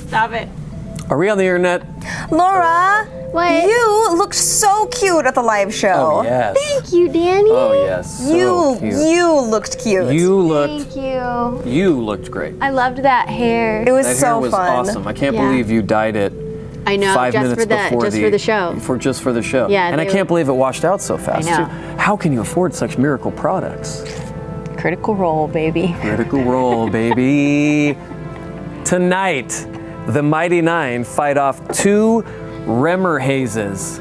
Stop it. Are we on the internet? Laura, What? you looked so cute at the live show. Oh, yes. Thank you, Danny. Oh, yes. So cute. You looked cute. Thank you. You looked great. I loved that hair. It was That so hair was fun. awesome. I can't Yeah. believe you dyed it I know, 5 just minutes for that, before just for the show. Just for the show. Yeah, and I they can't were- believe it washed out so fast, I know. too. How can you afford such miracle products? Critical Role, baby. Critical Role, baby. Tonight, the Mighty Nine fight off 2 Remmer hazes.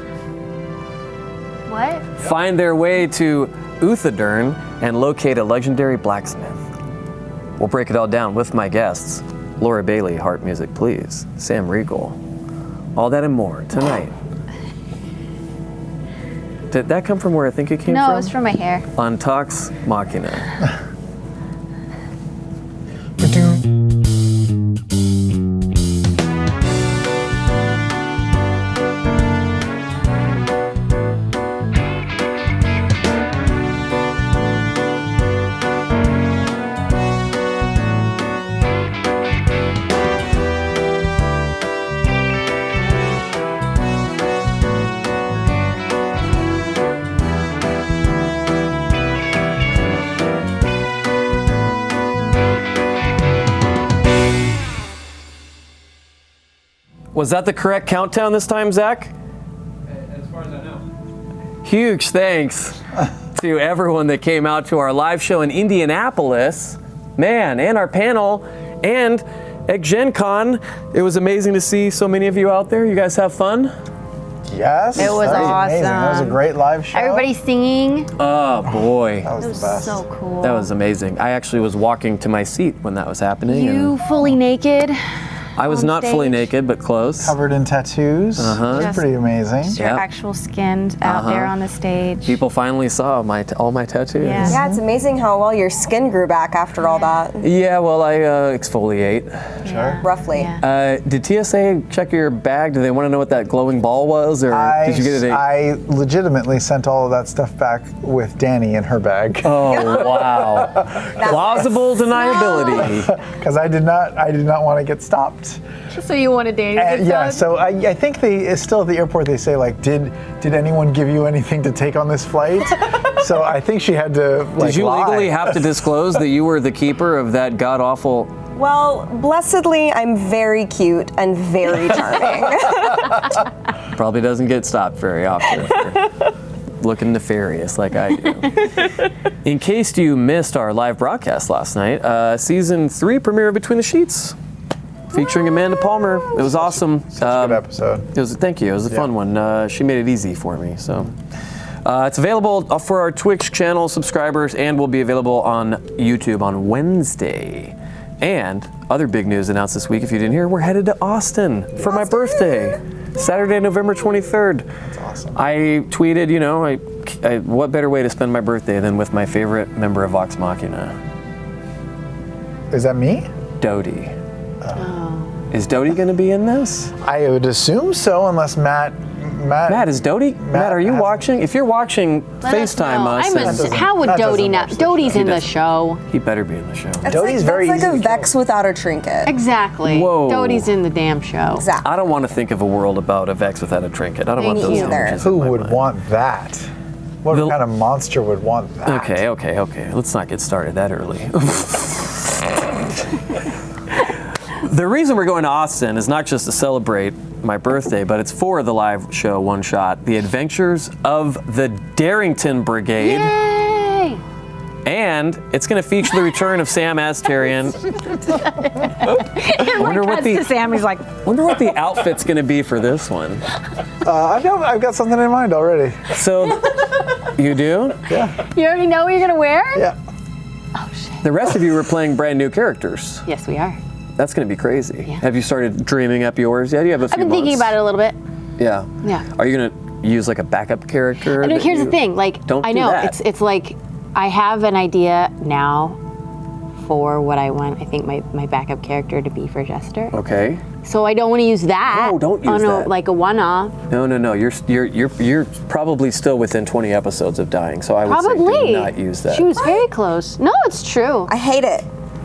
What? Find their way to Uthodurn and locate a legendary blacksmith. We'll break it all down with my guests. Laura Bailey, Heart Music Please. Sam Riegel. All that and more tonight. Did that come from where I think it came from? No, it was from my hair. On Talks Machina. Was that the correct countdown this time, Zach? As far as I know. Huge thanks to everyone that came out to our live show in Indianapolis, man, and our panel, and at Gen Con. It was amazing to see so many of you out there. You guys have fun? Yes. It was that amazing. That was a awesome. great live show. Everybody singing. Oh boy, That was It was the best. so cool. that was amazing. I actually was walking to my seat when that was happening. You and fully naked. I was on not fully stage. naked, but close. Covered in tattoos. It was pretty amazing. Your Yep. actual skin out there on the stage. People finally saw all my tattoos. Yeah. Yeah, it's amazing how well your skin grew back after all that. Yeah, well, I exfoliate. Sure. Roughly. Yeah. Did TSA check your bag? Do they want to know what that glowing ball was, or did you get it? I legitimately sent all of that stuff back with Danny in her bag. Oh wow! Plausible deniability. Because I did not want to get stopped. So you wanted Danny to get Yeah, done? so I think still at the airport they say like, did anyone give you anything to take on this flight? So I think she had to like Did you lie. legally have to disclose that you were the keeper of that god awful? Well, blessedly, I'm very cute and very charming. Probably doesn't get stopped very often. For looking nefarious like I do. In case you missed our live broadcast last night, season 3 premiere of Between the Sheets, featuring Amanda Palmer. It was awesome. Such a good episode. Thank you. It was a fun one. She made it easy for me. So it's available for our Twitch channel subscribers, and will be available on YouTube on Wednesday. And other big news announced this week. If you didn't hear, we're headed to Austin for my birthday, Saturday, November 23rd. That's awesome. I tweeted, what better way to spend my birthday than with my favorite member of Vox Machina, Is that me? Dodie. Is Dodie going to be in this? I would assume so, unless Matt, is Dodie? Matt, are you hasn't- watching? If you're watching, Let us FaceTime know. us. How would that Dodie doesn't not? watch the Dodie's show. in the show. He better be in the show. Dodie's very That's easy like a to kill. Vex without a trinket. Exactly. Whoa. Dodie's in the damn show. Exactly. I don't want to think of a world about a Vex without a trinket. I don't want Me those either. images Who in my would mind. want that? What The- kind of monster would want that? Okay. Let's not get started that early. The reason we're going to Austin is not just to celebrate my birthday, but it's for the live show One Shot, The Adventures of the Darrington Brigade. Yay! And it's going to feature the return of Sam Astarian. wonder what the Sam, he's like, wonder what the outfit's going to be for this one. I've got something in mind already. So, you do? you already know what you're gonna wear? Yeah. Oh shit. The rest of you are playing brand new characters. Yes, we are. That's going to be crazy. Yeah. Have you started dreaming up yours yet? You have a few I've been thinking months. about it a little bit. Yeah. Yeah. Are you going to use like a backup character? No, that here's you- the thing. Like, Don't I do know that. it's like I have an idea now for what I want. I think my backup character to be for Jester. Okay. So I don't want to use that. No, don't use on that. like a one-off. No. You're probably still within 20 episodes of dying, so I would say Probably. do not use that. She was very close. No, it's true. I hate it.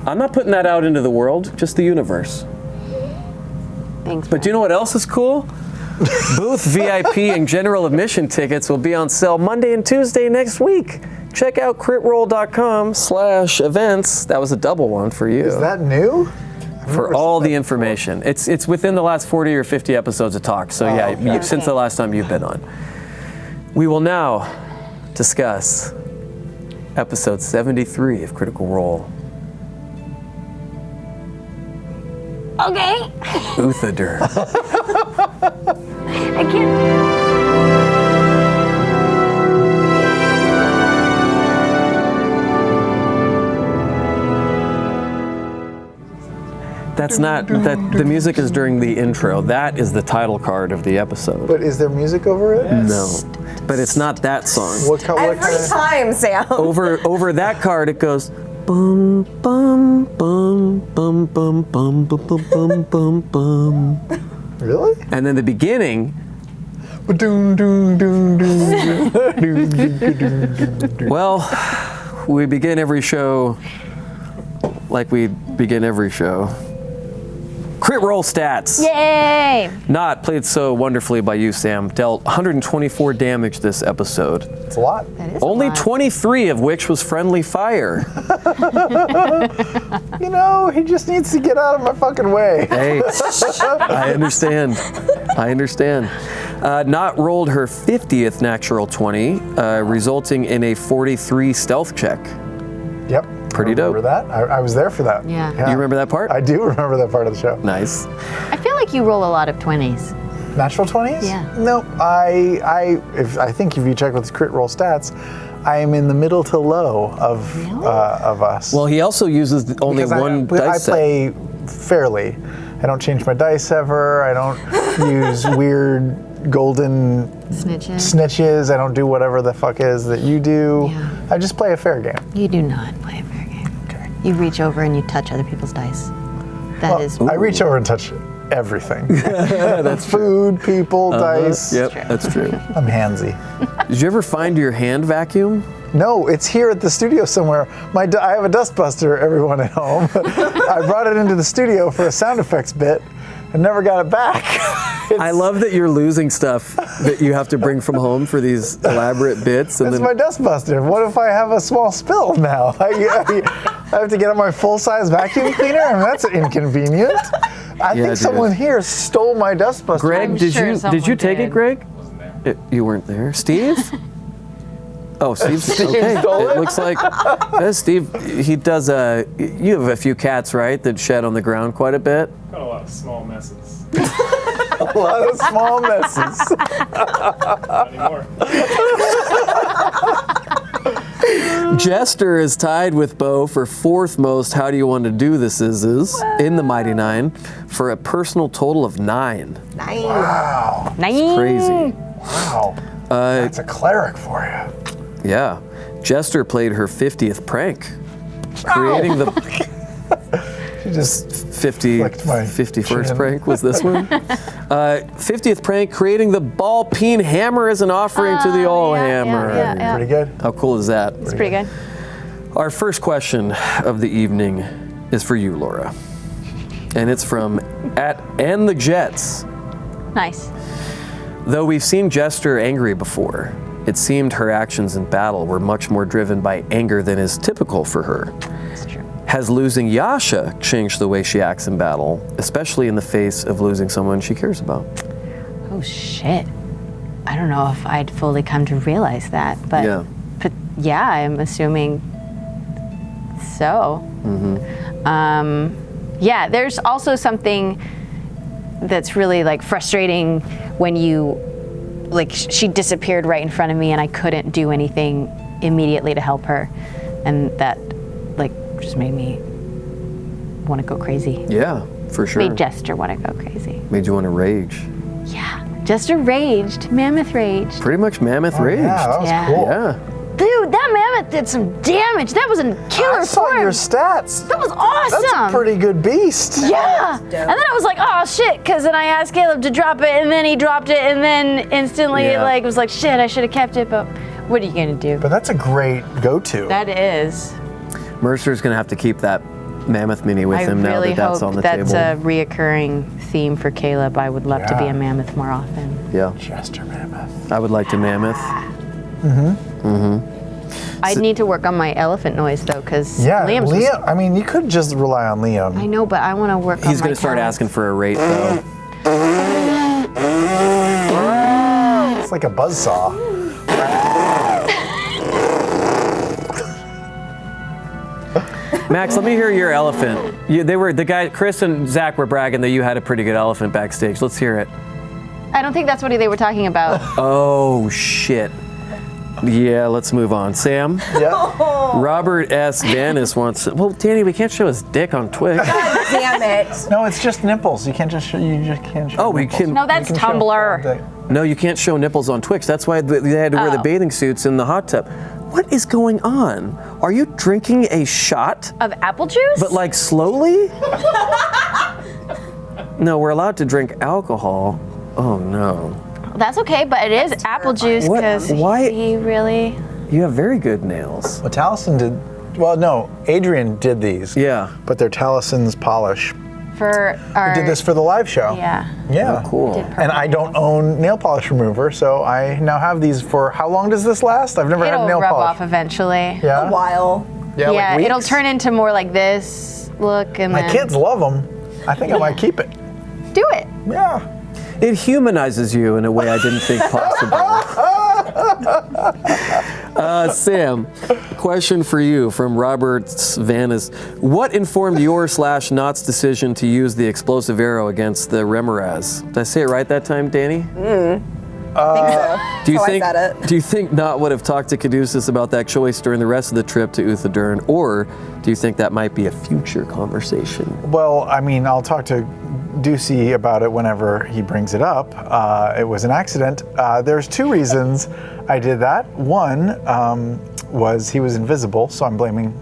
I'm not putting that out into the world, just the universe. Thanks. But do you know what else is cool? Booth VIP and general admission tickets will be on sale Monday and Tuesday next week. Check out critroll.com/events. That was a double one for you. Is that new? For all the information. It's within the last 40 or 50 episodes of Talk. So okay. since the last time you've been on. We will now discuss episode 73 of Critical Role. Okay. Uthodurn. I can't. That's not, the music is during the intro. That is the title card of the episode. But is there music over it? No, but it's not that song. What Every kind of? time, Sam. Over that card, it goes bum bum bum bum bum bum bum bum bum bum bum. Really? And then the beginning. Doom, doom, doom, doom, doom, doom, doom. Well, we begin every show like we begin every show. Crit roll stats. Yay! Not played so wonderfully by you, Sam. Dealt 124 damage this episode. It's a lot. That is a Only lot. 23 of which was friendly fire. You know, he just needs to get out of my fucking way. Hey, I understand. I understand. Not rolled her 50th natural 20, resulting in a 43 stealth check. Yep. Pretty I remember dope. that. I was there for that. Yeah. You remember that part? I do remember that part of the show. Nice. I feel like you roll a lot of 20s. Natural 20s? Yeah. No, I think if you check with crit roll stats, I am in the middle to low of us. Well, he also uses only Because one I dice set. play fairly. I don't change my dice ever. I don't use weird golden snitches. I don't do whatever the fuck is that you do. Yeah. I just play a fair game. You do not play a fair game. Okay. You reach over and you touch other people's dice. That is. I reach over and touch everything. That's Food, people, dice. Yep, that's true. I'm handsy. Did you ever find your hand vacuum? No, it's here at the studio somewhere. I have a dustbuster, everyone at home. I brought it into the studio for a sound effects bit and never got it back. I love that you're losing stuff that you have to bring from home for these elaborate bits. And It's then my dustbuster. What if I have a small spill now? I have to get out my full-size vacuum cleaner? I mean, that's inconvenient. I think dude. someone here stole my dustbuster. Greg, I'm did sure you someone take it, did. Greg? You weren't there. Steve? Oh, Steve's okay. stole it? Looks like Steve. He does. You have a few cats, right? That shed on the ground quite a bit. Got a lot of small messes. A lot of small messes. Not anymore. Jester is tied with Bo for fourth most. How do you want to do this? Is in the Mighty Nine for a personal total of 9. Nice. Wow. Nice. Crazy. Wow. That's a cleric for you. Yeah. Jester played her 50th prank, creating the She just 51st chin. prank was this one. 50th prank, creating the ball peen hammer as an offering to the all hammer. yeah. pretty good. How cool is that? It's pretty good. Our first question of the evening is for you, Laura. And it's from @andthejets. Nice. Though we've seen Jester angry before, it seemed her actions in battle were much more driven by anger than is typical for her. It's true. Has losing Yasha changed the way she acts in battle, especially in the face of losing someone she cares about? Oh shit. I don't know if I'd fully come to realize that, but yeah, I'm assuming so. Yeah, there's also something that's really like frustrating when you, like, she disappeared right in front of me and I couldn't do anything immediately to help her, and that like just made me want to go crazy. Yeah, for sure. Made Jester want to go crazy. Made you want to rage. Yeah, Jester raged, mammoth raged. Pretty much mammoth raged. Yeah, that was Yeah. cool. Yeah. Dude, that mammoth did some damage. That was a killer I saw form. your stats. That was awesome. That's a pretty good beast. Yeah. And then I was like, oh shit, because then I asked Caleb to drop it, and then he dropped it, and then instantly Yeah. it like was like, shit, I should have kept it, but what are you gonna do? But that's a great go-to. That is. Mercer's gonna have to keep that mammoth mini with I him now really that that's hope on the that's table. a reoccurring theme for Caleb. I would love to be Yeah. a mammoth more often. Yeah, Chester Mammoth. I would like to mammoth. I'd need to work on my elephant noise though, because Yeah, Liam's. Liam. I mean, you could just rely on Liam. I know, but I want to work on. He's going gonna start asking for a rate though. It's like a buzzsaw. Max, let me hear your elephant. Chris and Zach were bragging that you had a pretty good elephant backstage. Let's hear it. I don't think that's what they were talking about. Oh shit. Yeah, let's move on. Sam? Yeah. Robert S. Vanis wants. Well, Danny, we can't show his dick on Twitch. Damn it. No, it's just nipples. You can't just show. You just can't show. Oh, we nipples. can. No, that's You can show Tumblr. the- No, you can't show nipples on Twitch. That's why they had to wear the bathing suits in the hot tub. What is going on? Are you drinking a shot, Of apple juice? but like slowly? No, we're allowed to drink alcohol. Oh no. That's okay, but it is apple juice What? because Why- he really. You have very good nails. Well, Taliesin did. Well, no, Adrian did these. Yeah. But they're Talison's polish. For our. Did this for the live show. Yeah. Yeah. Oh, cool. And I don't own nail polish remover, so I now have these for. How long does this last? I've never had It'll nail rub polish. off eventually. Yeah. A while. Yeah. Yeah, like it'll weeks? turn into more like this look, and My then kids love them. I think I might keep it. do it. Yeah. It humanizes you in a way I didn't think possible. Sam, question for you from Robert Vanis. What informed your/Not's decision to use the explosive arrow against the Remoraz? Did I say it right that time, Danny? Do you So I think said it. Do you think Not would have talked to Caduceus about that choice during the rest of the trip to Uthodurn, or do you think that might be a future conversation? Well, I mean, I'll talk to Ducey about it whenever he brings it up. It was an accident. There's two reasons I did that. One was he was invisible, so I'm blaming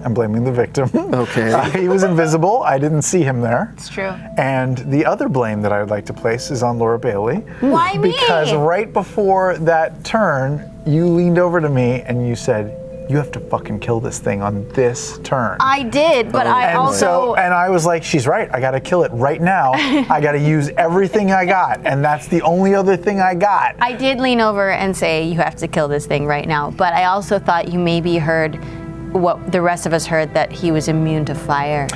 the victim. Okay. He was invisible. I didn't see him there. It's true. And the other blame that I would like to place is on Laura Bailey. Why me? Because right before that turn, you leaned over to me and you said, "You have to fucking kill this thing on this turn." I did, but I And also. and I was like, she's right. I got to kill it right now. I got to use everything I got, and that's the only other thing I got. I did lean over and say, you have to kill this thing right now. But I also thought you maybe heard what the rest of us heard, that he was immune to fire.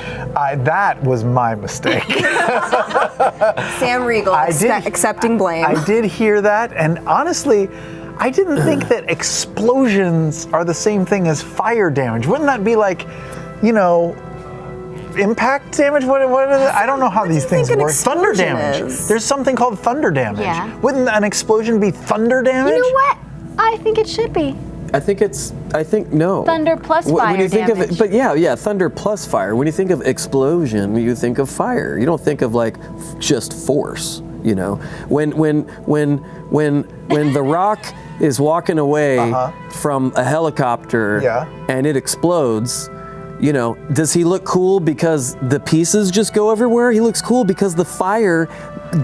That was my mistake. Sam Riegel I did- accepting blame. I did hear that, and honestly, I didn't think that explosions are the same thing as fire damage. Wouldn't that be like, impact damage? What is it? I don't know how these do you things think an work. Thunder explosion damage. is? There's something called thunder damage. Yeah. Wouldn't an explosion be thunder damage? You know what? I think it should be. I think no. Thunder plus When fire you think damage. of it, but yeah, thunder plus fire. When you think of explosion, you think of fire. You don't think of like just force. When The Rock is walking away from a helicopter and it explodes, does he look cool because the pieces just go everywhere? He looks cool because the fire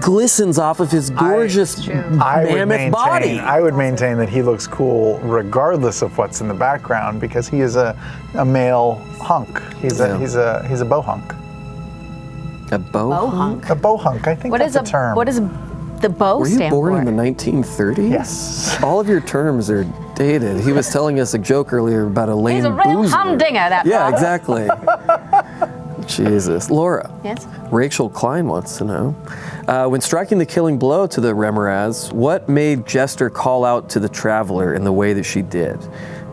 glistens off of his gorgeous mammoth body. I would maintain that he looks cool regardless of what's in the background because he is a male hunk. He's a bow hunk. A bow? hunk. A bow hunk. I think What that's is a term. What does the bow Were you stand born for? in the 1930s? Yes. All of your terms are dated. He was telling us a joke earlier about a lame He's a real boozer. humdinger, that Yeah, bow. exactly. Jesus. Laura. Yes? Rachel Klein wants to know, when striking the killing blow to the Remoraz, what made Jester call out to the Traveler in the way that she did?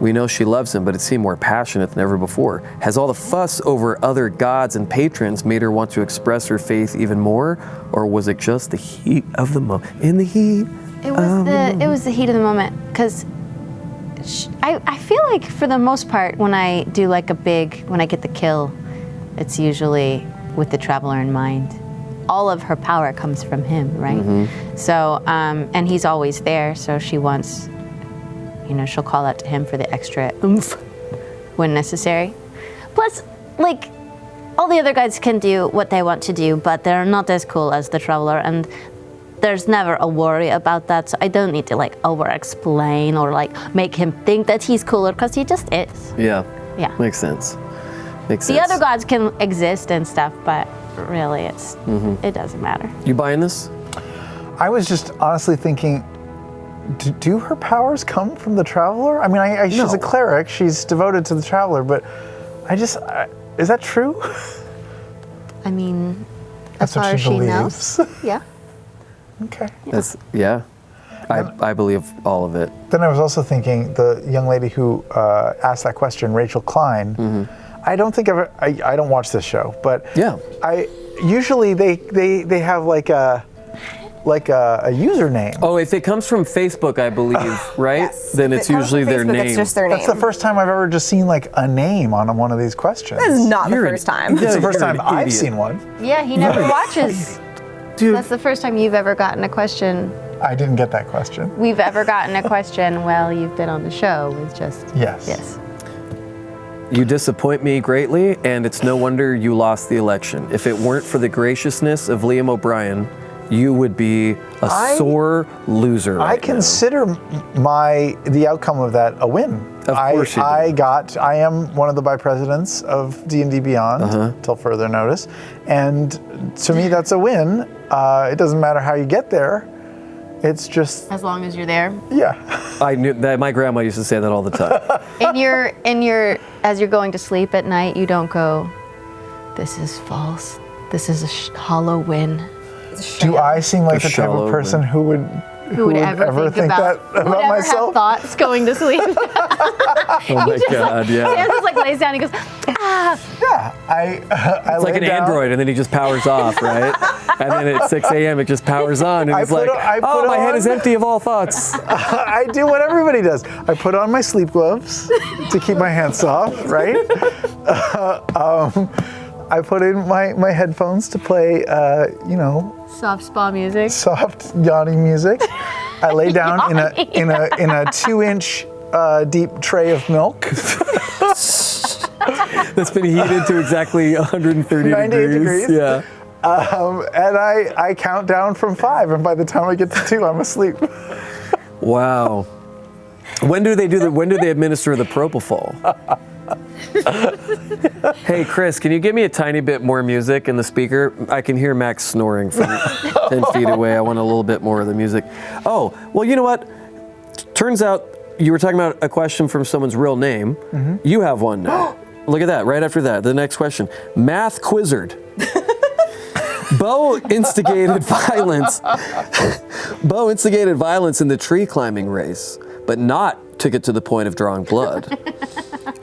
We know she loves him, but it seemed more passionate than ever before. Has all the fuss over other gods and patrons made her want to express her faith even more, or was it just the heat of the moment? In the heat. It was the heat of the moment, because I feel like for the most part when I do when I get the kill, it's usually with the Traveler in mind. All of her power comes from him, right? Mm-hmm. So, and he's always there, so she wants, she'll call out to him for the extra oomph when necessary. Plus, all the other guys can do what they want to do, but they're not as cool as the Traveler, and there's never a worry about that, so I don't need to over-explain or make him think that he's cooler, because he just is. Yeah. Yeah. Makes sense. Makes The sense. other gods can exist and stuff, but really, it doesn't matter. You buying this? I was just honestly thinking, do her powers come from the Traveler? I mean, she's No. a cleric. She's devoted to the Traveler, but is that true? I mean, That's as far what as she she believes. knows. Yeah. Okay. That's I believe all of it. Then I was also thinking the young lady who asked that question, Rachel Klein. I don't think I don't watch this show, but Yeah. I usually they have like a username. Oh, if it comes from Facebook, I believe, right? Yes. Then If it's it comes from usually their Facebook, name. It's just their name. That's the first time I've ever just seen like a name on one of these questions. That is not You're the an- first time. It's the Yeah, first you're an time I've idiot. seen one. Yeah, he never watches. Dude, That's the first time you've ever gotten a question. I didn't get that question. We've ever gotten a question while you've been on the show with just Yes. yes. you disappoint me greatly, and it's no wonder you lost the election. If it weren't for the graciousness of Liam O'Brien, you would be a sore loser right I consider the outcome of that a win. Of course you do. I am one of the by-presidents of D&D Beyond, till further notice. And to me, that's a win. It doesn't matter how you get there. It's just, As long as you're there. yeah. I knew that. My grandma used to say that all the time. As you're going to sleep at night, you don't go, this is false. This is a hollow win. Do I seem like A the type shallow of person who would ever think that would about ever myself? have thoughts going to sleep? Oh my God, yeah. Sam just like lays down and goes, ah. Yeah, I It's like lay an down. Android, and then he just powers off, right? And then at 6 a.m. it just powers on, and I he's put like, on- I "Oh, put my head on- is empty of all thoughts." I do what everybody does. I put on my sleep gloves to keep my hands soft, right? I put in my headphones to play, Soft spa music. soft yawning music. I lay down in a 2-inch deep tray of milk. That's been heated to exactly 130 98 degrees. Yeah. And I count down from 5, and by the time I get to 2, I'm asleep. Wow. When do they administer the propofol? Hey, Chris, can you give me a tiny bit more music in the speaker? I can hear Max snoring from 10 feet away. I want a little bit more of the music. Oh, well, you know what? Turns out you were talking about a question from someone's real name. You have one now. Look at that, right after that. The next question. Math Quizzard. Bo instigated violence. Bo instigated violence in the tree climbing race, but not took it to the point of drawing blood.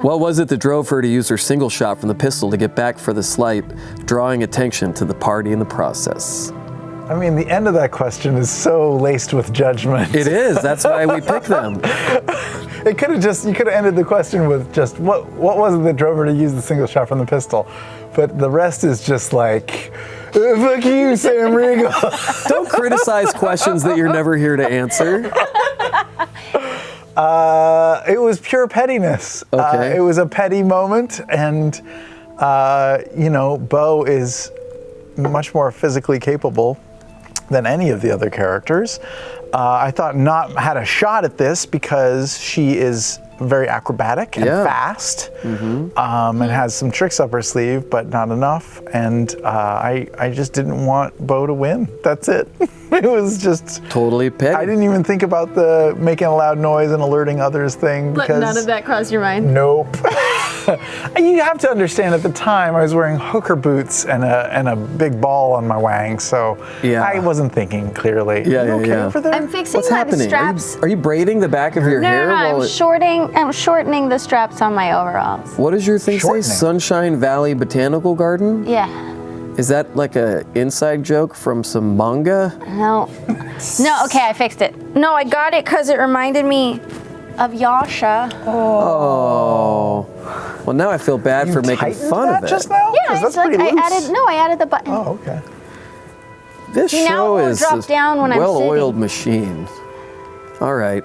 What was it that drove her to use her single shot from the pistol to get back for the slight, drawing attention to the party in the process? I mean, the end of that question is so laced with judgment. It is. That's why we picked them. You could have ended the question with just what was it that drove her to use the single shot from the pistol, but the rest is just like, fuck you, Sam Riegel. Don't criticize questions that you're never here to answer. It was pure pettiness. Okay. It was a petty moment, and Bo is much more physically capable than any of the other characters. I thought Not had a shot at this because she is very acrobatic and fast, and has some tricks up her sleeve, but not enough. And I just didn't want Bo to win. That's it. It was just Totally petty. I didn't even think about the making a loud noise and alerting others thing because None of that crossed your mind. Nope. You have to understand, at the time I was wearing hooker boots and a big ball on my wang, so Yeah. I wasn't thinking clearly. Yeah, You yeah, okay yeah. over there? I'm fixing What's my happening? straps. Are you braiding the back of your No, hair? I'm while it- shortening the straps on my overalls. What does your thing Shortening. say? Sunshine Valley Botanical Garden? Yeah. Is that like a inside joke from some manga? No. No, okay, I fixed it. No, I got it because it reminded me of Yasha. Oh. Well, now I feel bad You for making tightened fun that of it. just now? Yeah, 'Cause that's it's like pretty loose. I added the button. Oh, okay. This See, now it show won't is drop a down when I'm well-oiled sitting. machine. All right,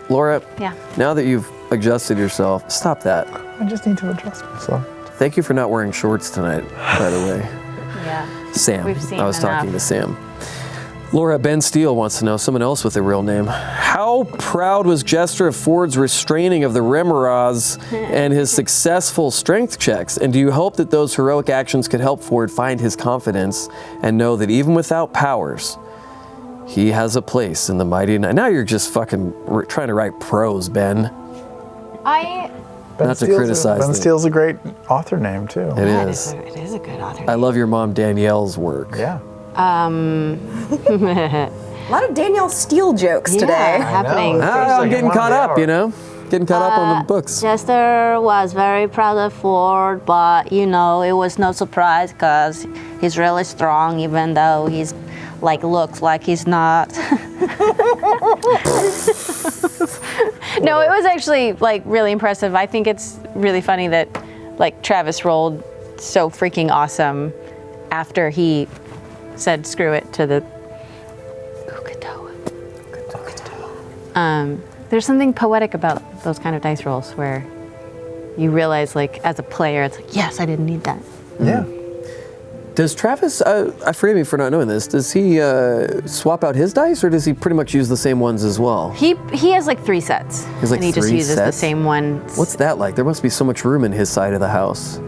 Laura. Yeah. Now that you've adjusted yourself, stop that. I just need to adjust myself. Thank you for not wearing shorts tonight, by the way. Yeah. Sam. We've seen I was enough. talking to Sam. Laura Ben Steele wants to know, someone else with a real name. How proud was Jester of Ford's restraining of the Remoras and his successful strength checks? And do you hope that those heroic actions could help Ford find his confidence and know that even without powers, he has a place in the mighty night? Now you're just fucking trying to write prose, Ben. Not to criticize Ben them. Steele's a great author name too. It is. It is a good author. I love your mom Danielle's work. Yeah. A lot of Danielle Steele jokes today. happening. know. I'm like getting one caught of the up, hour. you know? Getting caught up on the books. Jester was very proud of Ford, but you know, it was no surprise because he's really strong, even though he's like looks like he's not. No, it was actually like really impressive. I think it's really funny that like Travis rolled so freaking awesome after he said screw it to the Ukhodurn. There's something poetic about those kind of dice rolls where you realize like as a player it's like, yes, I didn't need that. Yeah. Does Travis, forgive me for not knowing this, does he swap out his dice or does he pretty much use the same ones as well? He has like 3 sets. He's like and he just 3 uses the sets? same ones. What's that like? There must be so much room in his side of the house.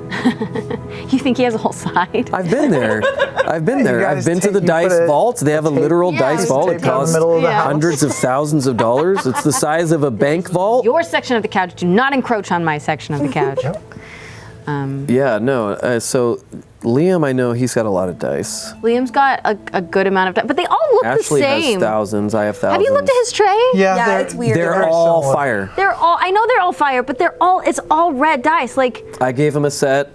You think he has a whole side? I've been there. I've been there. I've guys been to take- the you dice put a- vault. They have a literal Yeah, dice just vault. tape It down the costs middle of the Yeah. house. hundreds of thousands of dollars. It's the size of a bank vault. Your section of the couch, do not encroach on my section of the couch. Yeah, no. So Liam, I know he's got a lot of dice. Liam's got a good amount of dice, but they all look Ashley the has same. thousands. I have thousands. Have you looked at his tray? Yeah, it's weird. They're very all similar. fire. I know they're all fire, but it's all red dice. Like, I gave him a set.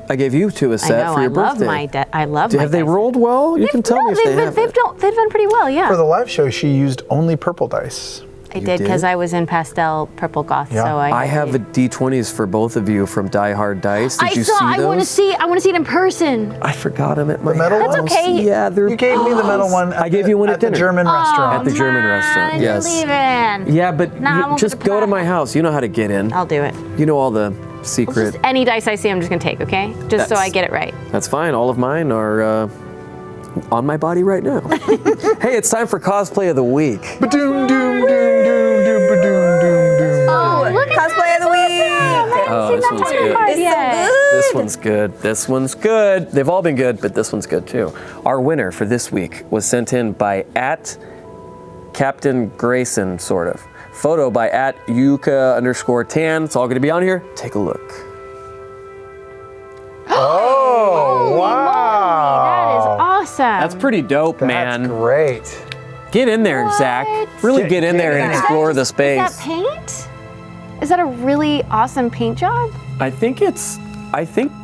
I gave you 2 a I set know, for your birthday. I love my Have they dice. rolled well? You can tell me if they have. They've done pretty well, yeah. For the live show, she used only purple dice. I did because did? I was in pastel purple goth, Yeah. so I have a D20s for both of you from Die Hard Dice. Did you see those? I want to see it in person. I forgot them at my metal house. ones? okay. Yeah, they're. You gave me the metal one. I gave you one at the dinner. German restaurant. At the German restaurant, Man, yes. You're leaving. Yeah, but Nah, I won't just get the go to pie. my house. You know how to get in. I'll do it. You know all the secret. Just any dice I see, I'm just gonna take, okay? Just so That's- I get it right. That's fine. All of mine are on my body right now. Hey, it's time for cosplay of the week. Ba-doom, doom, doom, doom, doom, ba-doom, doom, doom. Oh, look at Cosplay of the week. Oh, this one's good. It's so good. This one's good. This one's good. They've all been good, but this one's good too. Our winner for this week was sent in by @Captain Grayson, sort of. Photo by @Yuka_tan. It's all going to be on here. Take a look. Oh, That is wow. awesome. That's pretty dope, man. That's great. Get in there, Zach. Really get in there and Get in. explore the Is space. that paint? Is that a really awesome paint job? I think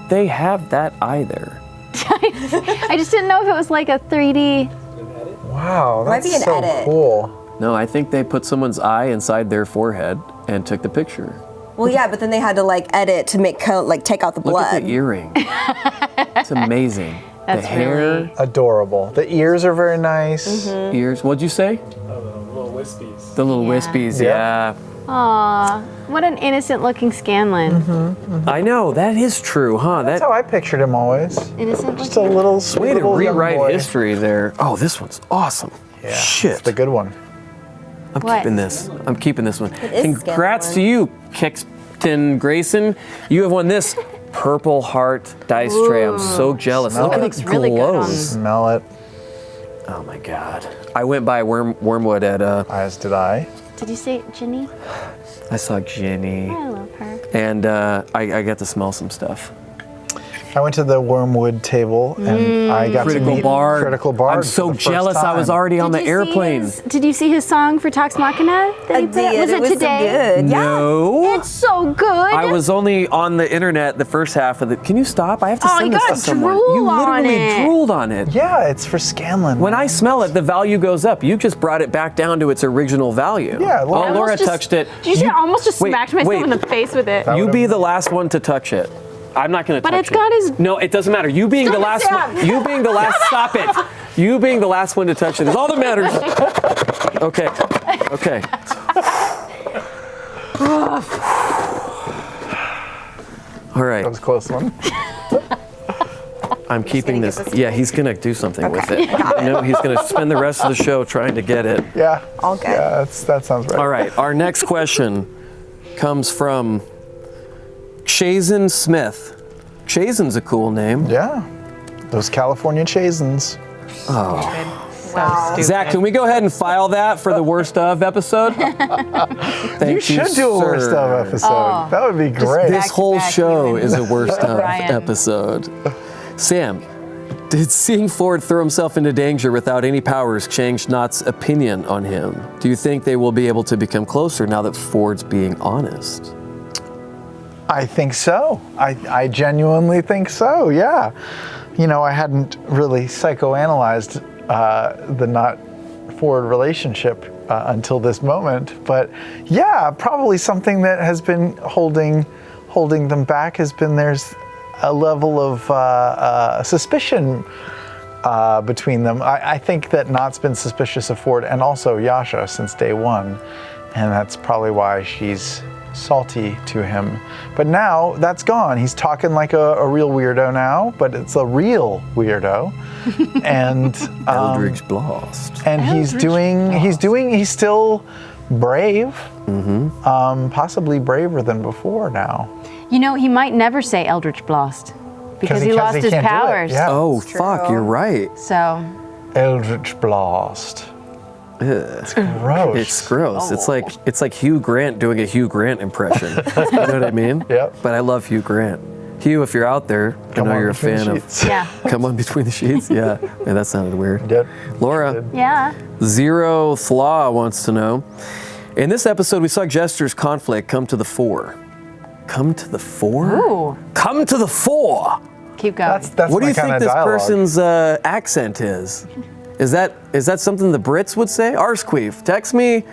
they have that either. I just didn't know if it was like a 3D. Wow, Might that's be an so edit. cool. No, I think they put someone's eye inside their forehead and took the picture. Well, yeah, but then they had to like edit to make take out the Look blood. at the earring. It's amazing. That's the hair, really- Adorable. The ears are very nice. ears. What'd you say? Oh, the little wispies. The little wispies. Yeah. Yeah. Aw, what an innocent-looking Scanlan. I know that is true, huh? That's how I pictured him always. Innocent. Just a little sweet Way to little young rewrite boy. history there. Oh, this one's awesome. Yeah, Shit. it's the good one. I'm What? keeping this. I'm keeping this one. is Congrats Scanlan. to you, Captain Grayson. You have won this Purple Heart dice tray. I'm so jealous. Smell Look it. at Looks it really good on- glows. Smell it, Oh my God. I went by Wormwood at, as did I. Did you say Ginny? I saw Ginny. I love her. And I got to smell some stuff. I went to the Wormwood table and I got to meet Critical Bard. I'm for so the first jealous. I was time. already on the Did you see airplane. Did you see his song for Tox Machina that he put out? Was it was today? So good. No. It's so good. I was only on the internet the first half of the. Can you stop? I have to Oh, send you this to gotta someone. drool You on literally it. drooled on it. Yeah, it's for Scanlan. When I smell it, the value goes up. You just brought it back down to its original value. Yeah, Oh, Laura- Laura Almost just- touched it. Did you say I almost just wait, smacked myself wait. in the face with it? You be the last one to touch it. I'm not going to touch But it. it's got his- No, it doesn't matter. You being the Stop it, last one. Sam. You being the last. Stop it. You being the last one to touch it is all that matters. Okay. Okay. All right. That was a close one. I'm keeping gonna this. give this Yeah, he's gonna do something with it. He's gonna spend the rest of the show trying to get it. Yeah. All good. Yeah, that sounds right. All right, our next question comes from Chazen Smith. Chazen's a cool name. Yeah. Those California Chasins. Wow. Zach, can we go ahead and file that for the worst of episode? Thank You should do a worst sir. of episode. That would be great. This whole back-to-back show humans. is a worst of Brian. episode. Sam, did seeing Ford throw himself into danger without any powers change Knott's opinion on him? Do you think they will be able to become closer now that Ford's being honest? I think so. I genuinely think so, yeah. You know, I hadn't really psychoanalyzed the Knott-Ford relationship until this moment. But yeah, probably something that has been holding them back has been there's a level of suspicion between them. I think that Knott's been suspicious of Ford and also Yasha since day one. And that's probably why she's salty to him. But now that's gone. He's talking like a real weirdo now, but it's a real weirdo. And Eldridge Blast. and he's still brave. Possibly braver than before now. You know, he might never say Eldritch Blast because he lost his can't do it. powers. Yeah. Oh, fuck, you're right. So, Eldritch Blast. It's gross. It's gross. It's like Hugh Grant doing a Hugh Grant impression. You know what I mean? Yep. But I love Hugh Grant. Hugh, if you're out there, I Come know on you're a between the fan sheets. of yeah. Come On Between the Sheets. Yeah. Man, that sounded weird. Yep. Laura, Yeah. Zero Flaw wants to know. In this episode, we saw Jester's conflict come to the fore. Come to the fore? Ooh. Come to the fore! Keep going. That's What do my you think kinda this dialogue. person's accent is? Is that something the Brits would say? Arsqueef, text me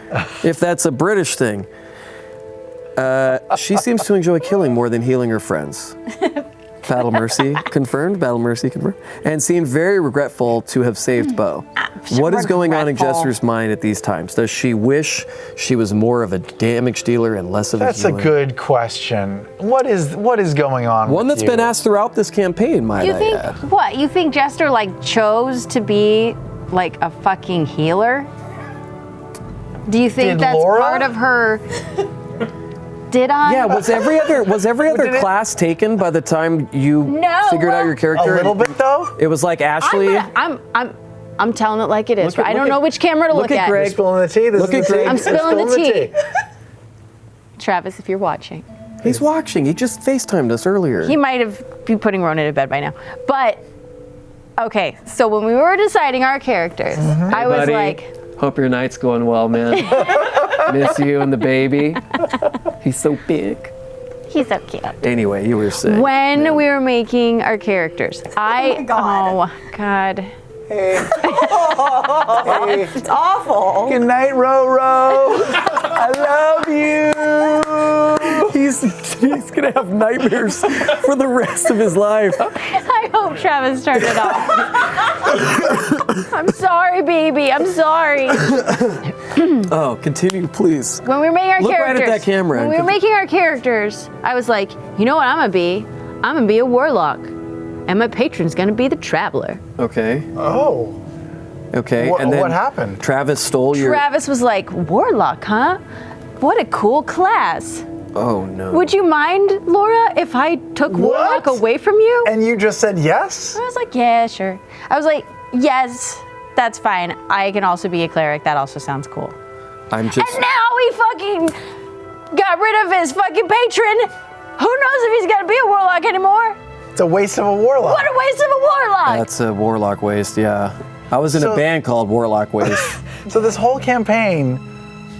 if that's a British thing. She seems to enjoy killing more than healing her friends. Battle Mercy confirmed. Battle Mercy confirmed. And seemed very regretful to have saved Bo. What is going on in Regretful. Jester's mind at these times? Does she wish she was more of a damage dealer and less of That's a a healer? good question. What is going on? One with that's you? been asked throughout this campaign, might You I think add. what? You think Jester like chose to be like a fucking healer? Do you think Did that's Laura? part of her? Did I? Yeah, was every other class taken by the time you No. figured out your A character? little bit though. It was like Ashley. I'm telling it like it is. Look at- I don't look know at- which camera to look look at at. Greg. You're spilling the tea. This Look is at the tea. Greg. I'm You're spilling the tea. tea. Travis, if you're watching, He's watching. He just FaceTimed us earlier. he might have been putting Rona to bed by now. But okay, so when we were deciding our characters, I was like, hope your night's going well, man. Miss you and the baby. He's so big. he's so cute. Anyway, you were saying. When we were making our characters, Oh my God. oh God. It's awful. Good night, Roro. I love you. He's gonna have nightmares for the rest of his life. I hope Travis turned it off. I'm sorry, baby. I'm sorry. Oh, continue, please. When we were making our Look right at characters, that camera. when we were making our characters, I was like, you know what I'm gonna be? I'm gonna be a warlock, and my patron's gonna be the traveler. Okay. Oh. Okay. What, and then what happened? Travis stole your. Travis was like, warlock, huh? What a cool class. Oh no. Would you mind, Laura, if I took warlock What? away from you? And you just said yes? I was like, yeah, sure. I was like, yes, that's fine. I can also be a cleric. That also sounds cool. I'm just. And now he fucking got rid of his fucking patron. Who knows if he's gonna be a warlock anymore? It's a waste of a warlock. What a waste of a warlock! That's a Warlock Waste, yeah. I was in a So- band called Warlock Waste. So this whole campaign,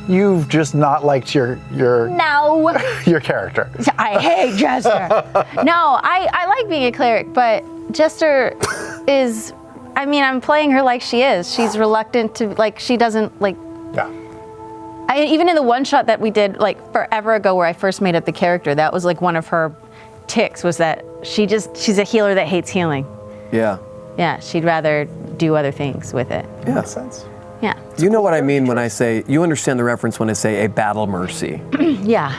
you've just not liked your No, your character. I hate Jester. No, I like being a cleric, but Jester is. I mean, I'm playing her like she is. She's reluctant to like. She doesn't like. Yeah. Even in the one shot that we did like forever ago, where I first made up the character, that was like one of her ticks was that she's a healer that hates healing. Yeah. Yeah, she'd rather do other things with it. Yeah. Makes sense. Yeah. You know what I mean when I say, you understand the reference when I say a battle mercy. Yeah.